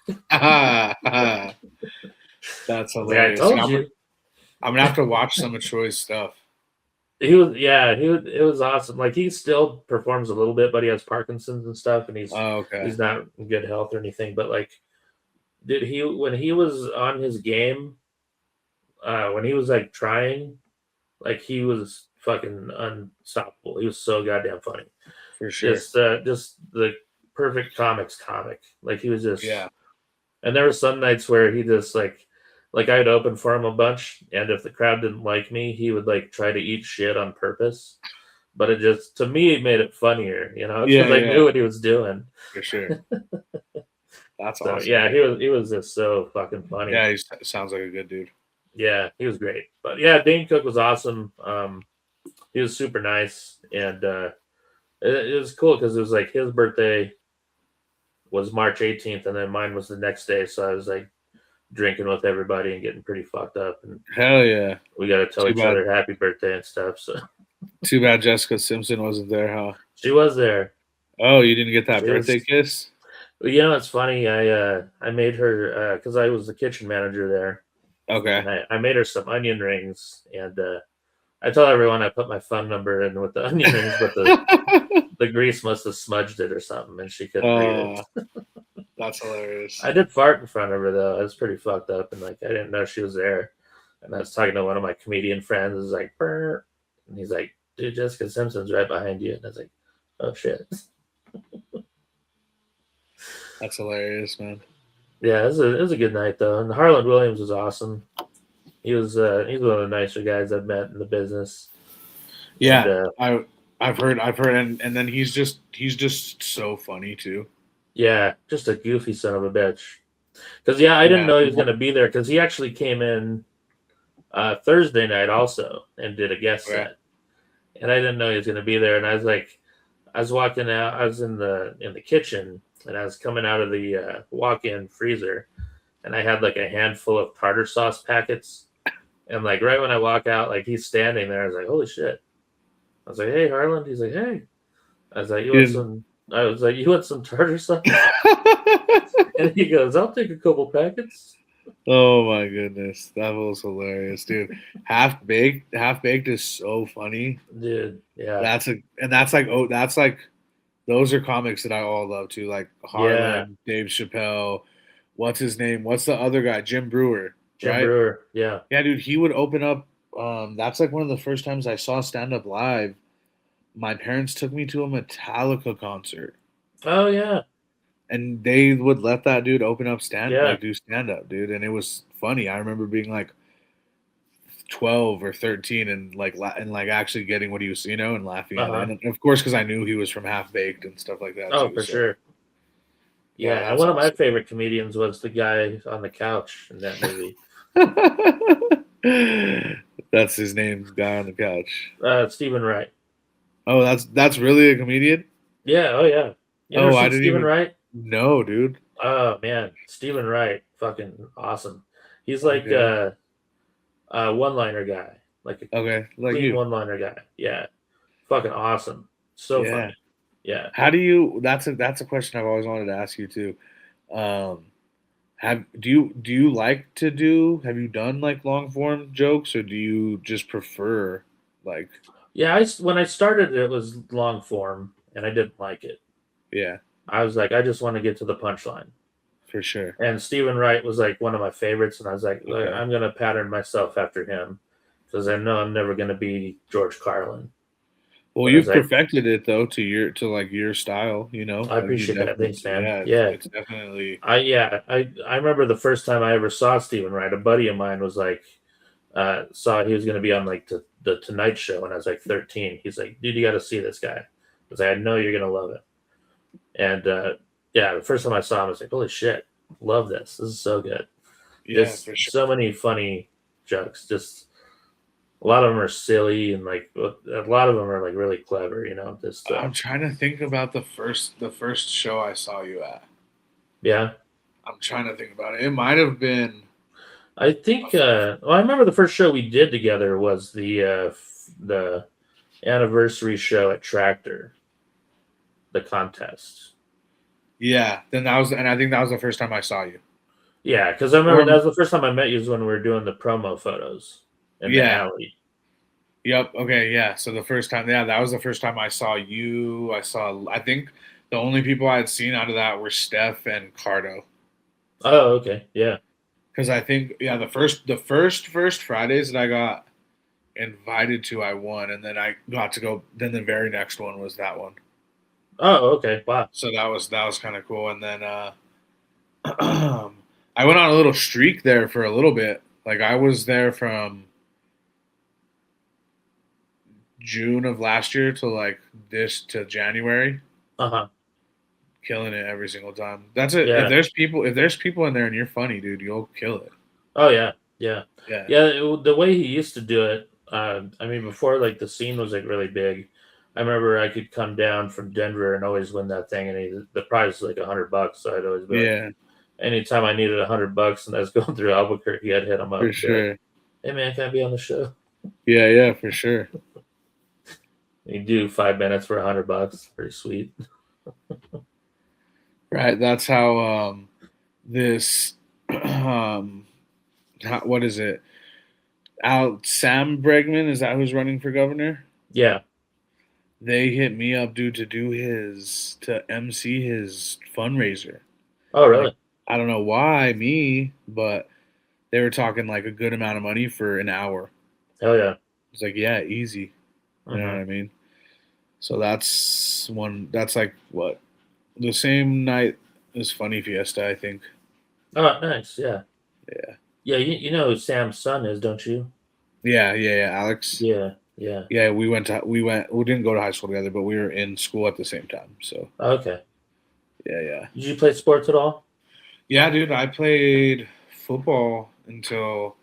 That's I hilarious. told you. I'm gonna have to watch some of Troy's stuff. He was, yeah, it was awesome. Like he still performs a little bit, but he has Parkinson's and stuff, and he's Okay. not in good health or anything. But like, when he was on his game, when he was like trying, like he was fucking unstoppable. He was so goddamn funny. For sure. Just the perfect comic. Like he was just, Yeah. And there were some nights where he just like I'd open for him a bunch, and if the crowd didn't like me, he would like try to eat shit on purpose. But it just, to me, it made it funnier, because Yeah, I yeah. knew what he was doing. For sure. That's So awesome. yeah, he was just so fucking funny. Yeah, he sounds like a good dude. Yeah, he was great. But yeah, Dane Cook was awesome. He was super nice, and it was cool because it was like his birthday was March 18th, and then mine was the next day. So I was like drinking with everybody and getting pretty fucked up, and Hell yeah. we got to tell each other happy birthday and stuff. So too bad Jessica Simpson wasn't there, huh? she was there. Oh, you didn't get that birthday kiss? Well, it's funny. I made her because I was the kitchen manager there. Okay. And I made her some onion rings, and I tell everyone I put my phone number in with the onion rings, but the grease must have smudged it or something, and she couldn't read it. That's hilarious. I did fart in front of her though. I was pretty fucked up, and like I didn't know she was there. And I was talking to one of my comedian friends. It was like, "Burr," and he's like, "Dude, Jessica Simpson's right behind you." And I was like, "Oh shit." That's hilarious, man. Yeah, it was a good night though. And Harland Williams was awesome. He's one of the nicer guys I've met in the business. Yeah, and, I've heard, and then he's just so funny too. Yeah, just a goofy son of a bitch. Because I didn't know he was going to be there because he actually came in Thursday night also and did a guest set, and I didn't know he was going to be there. And I was walking out. I was in the kitchen, and I was coming out of the walk-in freezer, and I had like a handful of tartar sauce packets. And like right when I walk out, like he's standing there. I was like, "Holy shit!" I was like, "Hey, Harland." He's like, "Hey." I was like, "You want some tartar sauce?" And he goes, "I'll take a couple packets." Oh my goodness, that was hilarious, dude. Half baked is so funny, dude. Yeah, that's like those are comics that I all love too, like Harland, Dave Chappelle, what's his name? What's the other guy? Jim Brewer, Jim right? Brewer. Yeah. Yeah, dude, he would open up. That's like one of the first times I saw stand up live. My parents took me to a Metallica concert, Oh yeah. and they would let that dude open up Yeah. do stand up, dude, and it was funny. I remember being like 12 or 13 and like actually getting what he was, and laughing Uh at it. huh. And of course, because I knew he was from Half Baked and stuff like that Oh, too. for So sure. yeah, Yeah, and that's one of my awesome. favorite comedians was the guy on the couch in that movie. That's his name, guy on the couch. Stephen Wright. Oh, that's really a comedian. Yeah. Oh yeah. You never Oh, I seen didn't Stephen even Wright? know, dude. Oh man, Stephen Wright, fucking awesome. He's like Okay, a one-liner guy, like a okay, like clean you. one-liner guy. Yeah, fucking awesome. So Yeah. funny. Yeah. How do you? That's a question I've always wanted to ask you too. Um, have do you like to do? Have you done like long form jokes, or do you just prefer like? Yeah, when I started it was long form and I didn't like it. Yeah, I was like, I just want to get to the punchline. for sure. And Stephen Wright was like one of my favorites, and I was like, "Look, Okay. I'm gonna pattern myself after him because I know I'm never gonna be George Carlin." Well, But I was you've like, perfected it though to like your style. I Like you appreciate that. definitely, Thanks, man. yeah. Yeah. It's definitely, I remember the first time I ever saw Stephen Wright. A buddy of mine was like, saw he was going to be on like the Tonight Show when I was like 13. He's like, dude, you got to see this guy. I was like, I know you're gonna love it. And yeah, the first time I saw him, I was like, holy shit, love this. This is so good. yeah, Just for sure. so many funny jokes. Just a lot of them are silly and like a lot of them are like really clever. Just I'm trying to think about the first show I saw you at. yeah. I'm trying to think about it. It might have been. I think. Well, I remember the first show we did together was the anniversary show at Tractor, the contest. Yeah, then that was, and I think that was the first time I saw you. Yeah, because I remember Or that was the first time I met you was when we were doing the promo photos in the yeah, alley. yep, okay, yeah. So the first time, yeah, that was the first time I saw you. I think the only people I had seen out of that were Steph and Cardo. Oh, okay, yeah. Because I think, yeah, the first Fridays that I got invited to, I won, and then I got to go. Then the very next one was that one. Oh, okay. Wow. So that was kind of cool. And then I went on a little streak there for a little bit. Like I was there from June of last year to like this to January, Uh huh. killing it every single time. That's it. If Yeah. there's people in there and you're funny, dude, you'll kill it. Oh yeah. Yeah. Yeah. Yeah. The way he used to do it. I mean, before like the scene was like really big. I remember I could come down from Denver and always win that thing, and the prize was like $100. So I'd always be like, Yeah, anytime I needed $100 and I was going through Albuquerque, I'd hit him up for and be like, sure. "Hey man, can I be on the show?" Yeah, yeah, for sure. And you do 5 minutes for $100. Pretty sweet. Right. That's how this what is it? Sam Bregman, is that who's running for governor? Yeah. They hit me up, dude, to MC his fundraiser. Oh Like, really? I don't know why me, but they were talking like a good amount of money for an hour. Hell yeah. It's like, yeah, easy. You know what Mm-hmm. I mean? So that's one. That's like what, the same night as Funny Fiesta, I think. Oh nice. Yeah. Yeah, Yeah. You know who Sam's son is, don't you? yeah, yeah, yeah. Alex. Yeah. Yeah. Yeah, we didn't go to high school together, but we were in school at the same time. So Okay. yeah, yeah, Did you play sports at all? yeah, dude. I played football until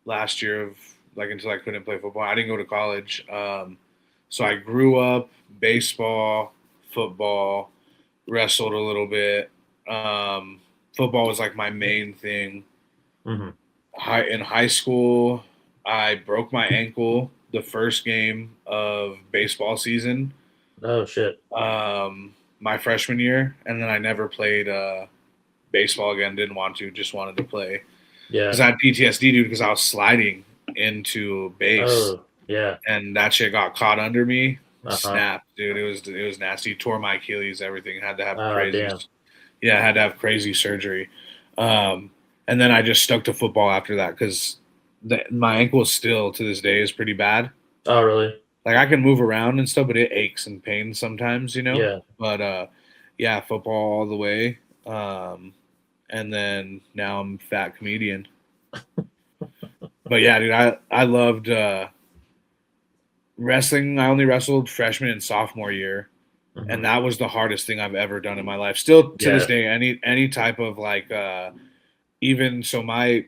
last year of like until I couldn't play football. I didn't go to college. So I grew up baseball, football, wrestled a little bit. Football was like my main thing. Mm-hmm. In high school, I broke my ankle the first game of baseball season, Oh shit. my freshman year, and then I never played baseball again. Didn't want to, just wanted to play Yeah. because I had PTSD, dude. Because I was sliding into base, Oh yeah. and that shit got caught under me. Uh huh. Snapped, dude. It was nasty. Tore my Achilles. Everything had to have Oh crazy. damn. Yeah, I had to have crazy surgery. And then I just stuck to football after that because my ankle still to this day is pretty bad. Oh, really? Like I can move around and stuff, but it aches and pains sometimes, you know. Yeah. But yeah, football all the way. And then now I'm fat comedian. But yeah, dude, I loved wrestling. I only wrestled freshman and sophomore year, and that was the hardest thing I've ever done in my life. Still to this day, any type of like even so my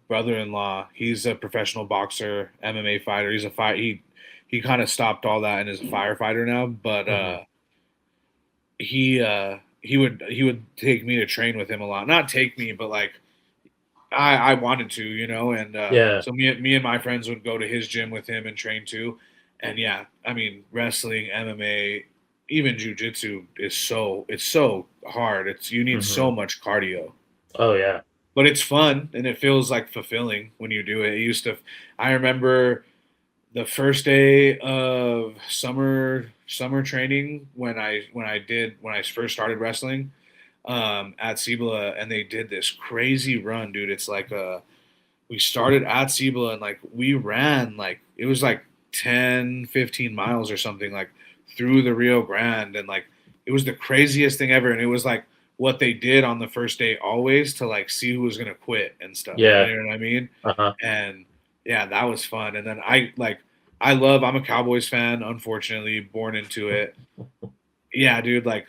brother-in-law, he's a professional boxer, MMA fighter. He's a fight he kind of stopped all that and is a firefighter now, but he would take me to train with him a lot. Not take me, but like I wanted to, you know, and so me and my friends would go to his gym with him and train too. And yeah, I mean, wrestling, MMA, even jujitsu is it's so hard. You need so much cardio. Oh yeah. But it's fun and it feels like fulfilling when you do it. I remember the first day of summer training when I first started wrestling at Cibola, and they did this crazy run, dude. It's like we started at Cibola and like we ran like it was like 10-15 miles or something, like through the Rio Grande, and like it was the craziest thing ever. And it was like what they did on the first day always to like see who was gonna quit and stuff. Yeah. You know what I mean? Uh-huh. And yeah, that was fun. And then I'm a Cowboys fan, unfortunately, born into it. Yeah, dude, like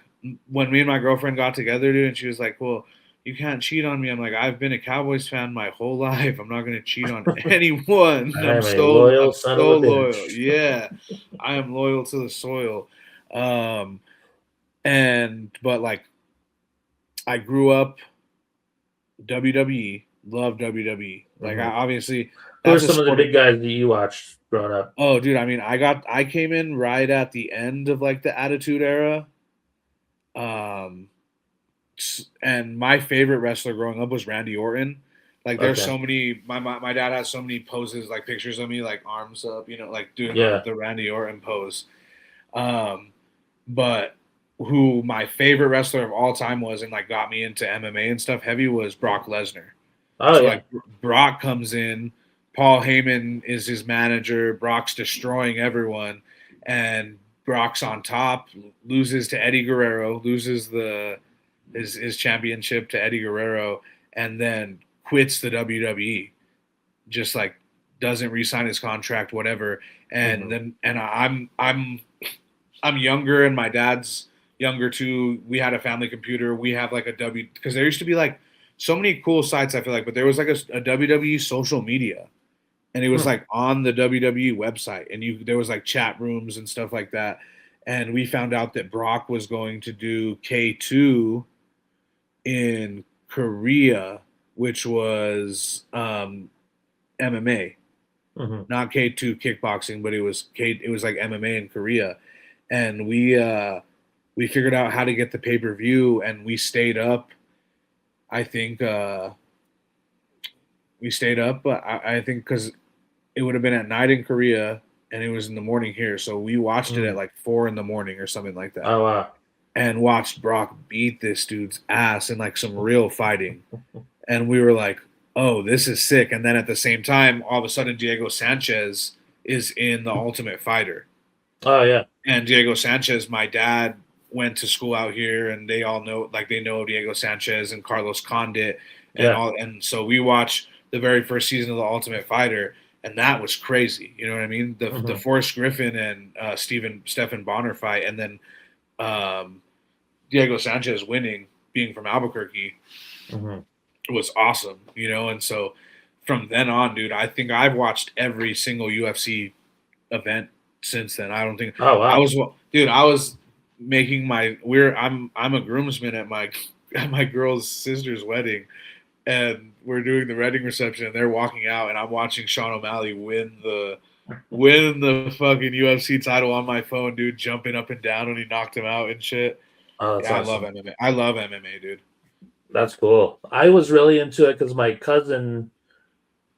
when me and my girlfriend got together, dude, and she was like, well, you can't cheat on me. I'm like, I've been a Cowboys fan my whole life. I'm not gonna cheat on anyone. I am a loyal I'm son so of a loyal. bitch. Yeah. I am loyal to the soil. But like I grew up WWE, love WWE. Like I obviously Who are that's a some of the sport. big guys that you watched growing up? Oh, dude, I mean, I came in right at the end of like the Attitude Era. And my favorite wrestler growing up was Randy Orton. Like there's so many my dad has so many poses, like pictures of me like arms up, you know, like doing the Randy Orton pose. But who my favorite wrestler of all time was and like got me into MMA and stuff heavy was Brock Lesnar. Oh So yeah. like Brock comes in, Paul Heyman is his manager, Brock's destroying everyone, and Brock's on top, loses to Eddie Guerrero, loses his championship to Eddie Guerrero, and then quits the WWE. Just like doesn't re-sign his contract, whatever. And then I'm younger and my dad's younger too. We had a family computer. We have like because there used to be like so many cool sites, I feel like, but there was like a WWE social media, and it was like on the WWE website, and there was like chat rooms and stuff like that. And we found out that Brock was going to do K2 in Korea, which was MMA, not K2 kickboxing, but it was like MMA in Korea, and we figured out how to get the pay-per-view, and we stayed up. I think I think because it would have been at night in Korea and it was in the morning here, so we watched it at like 4 a.m. or something like that. Oh wow. And watched Brock beat this dude's ass in like some real fighting, and we were like, "Oh, this is sick!" And then at the same time, all of a sudden, Diego Sanchez is in the Ultimate Fighter. Oh yeah. And Diego Sanchez, my dad went to school out here, and they all know, like they know Diego Sanchez and Carlos Condit, and and so we watched the very first season of the Ultimate Fighter, and that was crazy. You know what I mean? The Forrest Griffin and Stephen Bonner fight, and then Diego Sanchez winning, being from Albuquerque, was awesome. You know, and so from then on, dude, I think I've watched every single UFC event since then. I don't think I was making I'm a groomsman at my girl's sister's wedding, and we're doing the wedding reception, and they're walking out, and I'm watching Sean O'Malley win the fucking UFC title on my phone, dude, jumping up and down when he knocked him out and shit. Oh, that's awesome. I love MMA. I love MMA, dude. That's cool. I was really into it because my cousin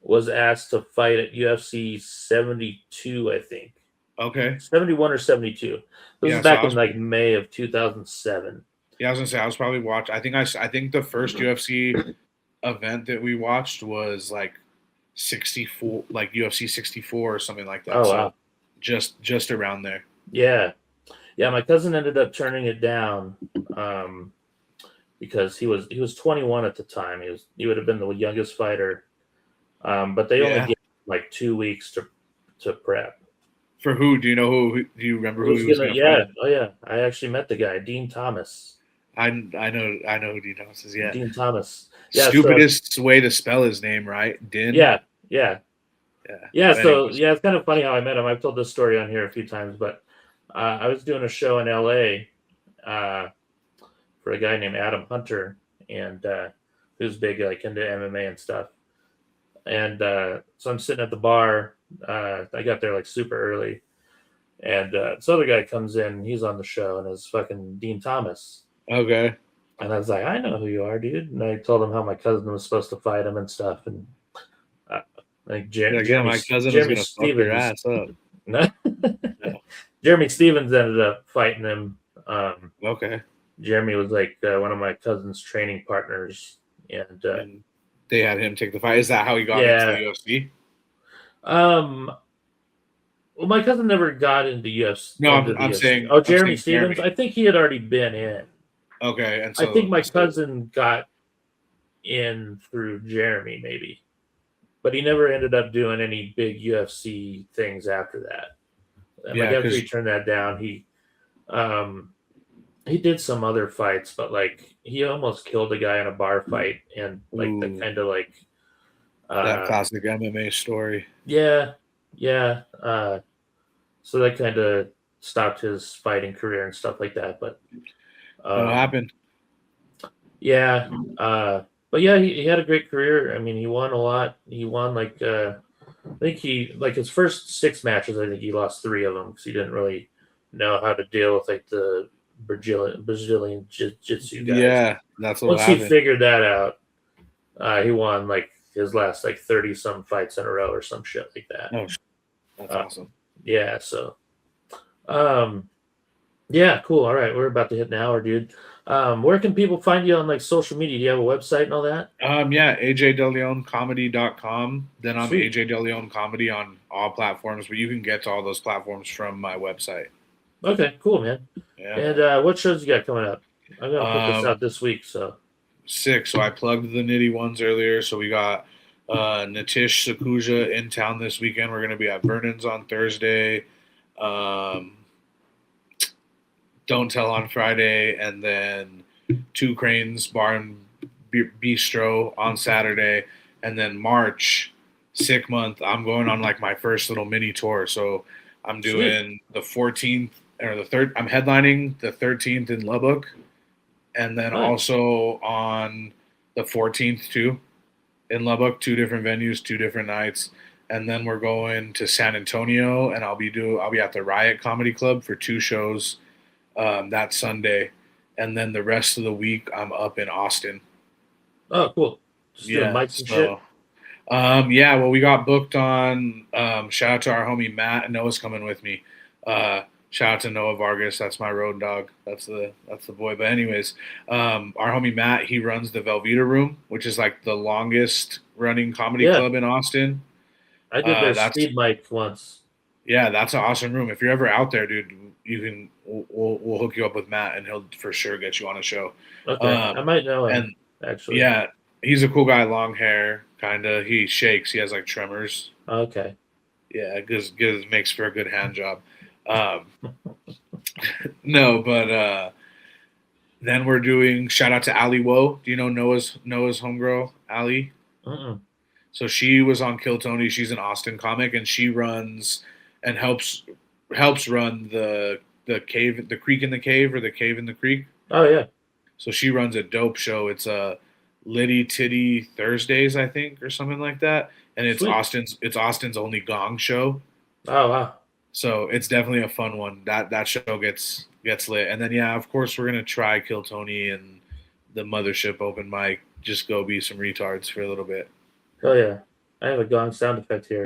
was asked to fight at UFC 72, I think. Okay. 71 or 72. This was back in like May of 2007. Yeah, I was gonna say I was probably watching. I think the first UFC event that we watched was like 64, like UFC 64 or something like that. Oh So wow. just around there. Yeah. Yeah, my cousin ended up turning it down because he was 21 at the time. He would have been the youngest fighter, but they only Yeah. gave him like 2 weeks to prep. For who? Do you know who? Do you remember It who was he was gonna, gonna yeah, fight? oh yeah. I actually met the guy, Dean Thomas. I know who Dean Thomas is. Yeah. Dean Thomas. Yeah, so Stupidest way to spell his name, right? Din. yeah, yeah, Yeah. yeah. But So anyways. yeah, it's kind of funny how I met him. I've told this story on here a few times, but I was doing a show in LA for a guy named Adam Hunter, and who's big like into MMA and stuff. And so I'm sitting at the bar. I got there like super early, and this other guy comes in. He's on the show, and it's fucking Dean Thomas. Okay. And I was like, I know who you are, dude. And I told him how my cousin was supposed to fight him and stuff. And I think Yeah, my cousin is Jeremy gonna fuck your Stevens, ass up. no, Yeah. Jeremy Stevens ended up fighting him. Okay. Jeremy was like one of my cousin's training partners, and And they had him take the fight. Is that how he got into the yeah. UFC? Well, my cousin never got into No, into the I'm UFC. saying Oh, I'm Jeremy saying Stevens. Jeremy. I think he had already been in. Okay, and I think my so cousin got in through Jeremy, maybe, but he never ended up doing any big UFC things after that. And like yeah, after he because turned that down, he did some other fights, but like he almost killed a guy in a bar fight, and like the kind of like, that uh, classic MMA story. yeah, yeah. So that kind of stopped his fighting career and stuff like that. But What um, happened? yeah, but yeah, he had a great career. I mean, he won a lot. He won like I think he like his first 6 matches. I think he lost 3 of them because he didn't really know how to deal with like the Brazilian jiu-jitsu guys. Yeah, that's what Once he happened. figured that out, he won like his last like 30 some fights in a row or some shit like that. Oh, that's Uh, awesome. yeah, so yeah, cool. All right, we're about to hit an hour, dude. Where can people find you on like social media? Do you have a website and all that? Yeah, AJDeLeonComedy.com. Then I'm Sweet. AJ DeLeon Comedy on all platforms, but you can get to all those platforms from my website. Okay, cool, man. Yeah. And what shows you got coming up? I'm gonna put this out Um, this week, so 6. So I plugged the Nitty ones earlier. So we got Nitish Sakuja in town this weekend. We're gonna be at Vernon's on Thursday. Um, Don't Tell on Friday, and then Two Cranes Bar and Bistro on Saturday, and then March, sick month. I'm going on like my first little mini tour. So I'm sweet. doing the 14th or the third. I'm headlining the 13th in Lubbock, and then Nice. also on the 14th too in Lubbock. 2 different venues, 2 different nights. And then we're going to San Antonio, and I'll be at the Riot Comedy Club for 2 shows that Sunday, and then the rest of the week I'm up in Austin. Oh, cool. Just doing Yeah, mics and shit. so yeah, well, we got booked on. Shout out to our homie Matt. Noah's coming with me. Shout out to Noah Vargas. That's my road dog. That's the boy. But anyways, our homie Matt, he runs the Velveeta Room, which is like the longest running comedy Yeah, club in Austin. I did their That's speed mic once. Yeah, that's an awesome room. If you're ever out there, dude, you can we'll hook you up with Matt, and he'll for sure get you on a show. Okay, I Um, might know him and actually. yeah, he's a cool guy. Long hair, kind of. He shakes. He has like tremors. Okay. Yeah, gives makes for a good hand job. Um, no, but then we're doing shout out to Ali Woe. Do you know Noah's homegirl, Ali? Mm-mm. So she was on Kill Tony. She's an Austin comic, and she runs and helps run the cave, the creek in the cave, or the cave in the creek. Oh yeah. So she runs a dope show. It's a Liddy Titty Thursdays, I think, or something like that. And it's Sweet. Austin's only gong show. Oh wow. So it's definitely a fun one. That show gets lit. And then yeah, of course we're gonna try Kill Tony and the Mothership open mic. Just go be some retards for a little bit. Oh yeah. I have a gong sound effect here.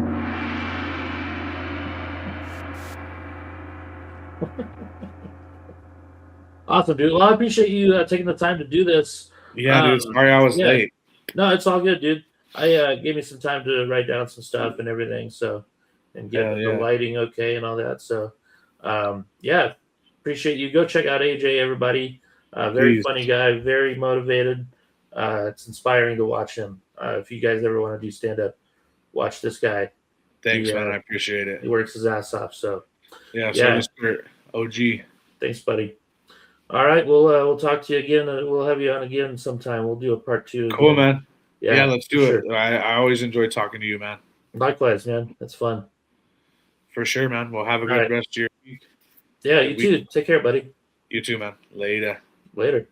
Awesome, dude. Well, I appreciate you taking the time to do this. Yeah, dude. Sorry I was Yeah, late. No, it's all good, dude. I gave me some time to write down some stuff and everything, so and get Hell the yeah. lighting okay and all that. So, yeah, appreciate you. Go check out AJ, everybody. Very Please. funny guy, very motivated. It's inspiring to watch him. If you guys ever want to do stand up, watch this guy. Thanks, He man. I appreciate it. he works his ass off. So, Yeah, so yeah, does Curt. OG. thanks, buddy. All right, we'll talk to you again. We'll have you on again sometime. We'll do a part 2 Cool, again. man. Yeah, let's for do sure. it. I always enjoy talking to you, man. Likewise, man. That's fun. For sure, man. Well, have a All good right. rest of your week. Yeah, Good you week. too. Take care, buddy. You too, man. Later. Later.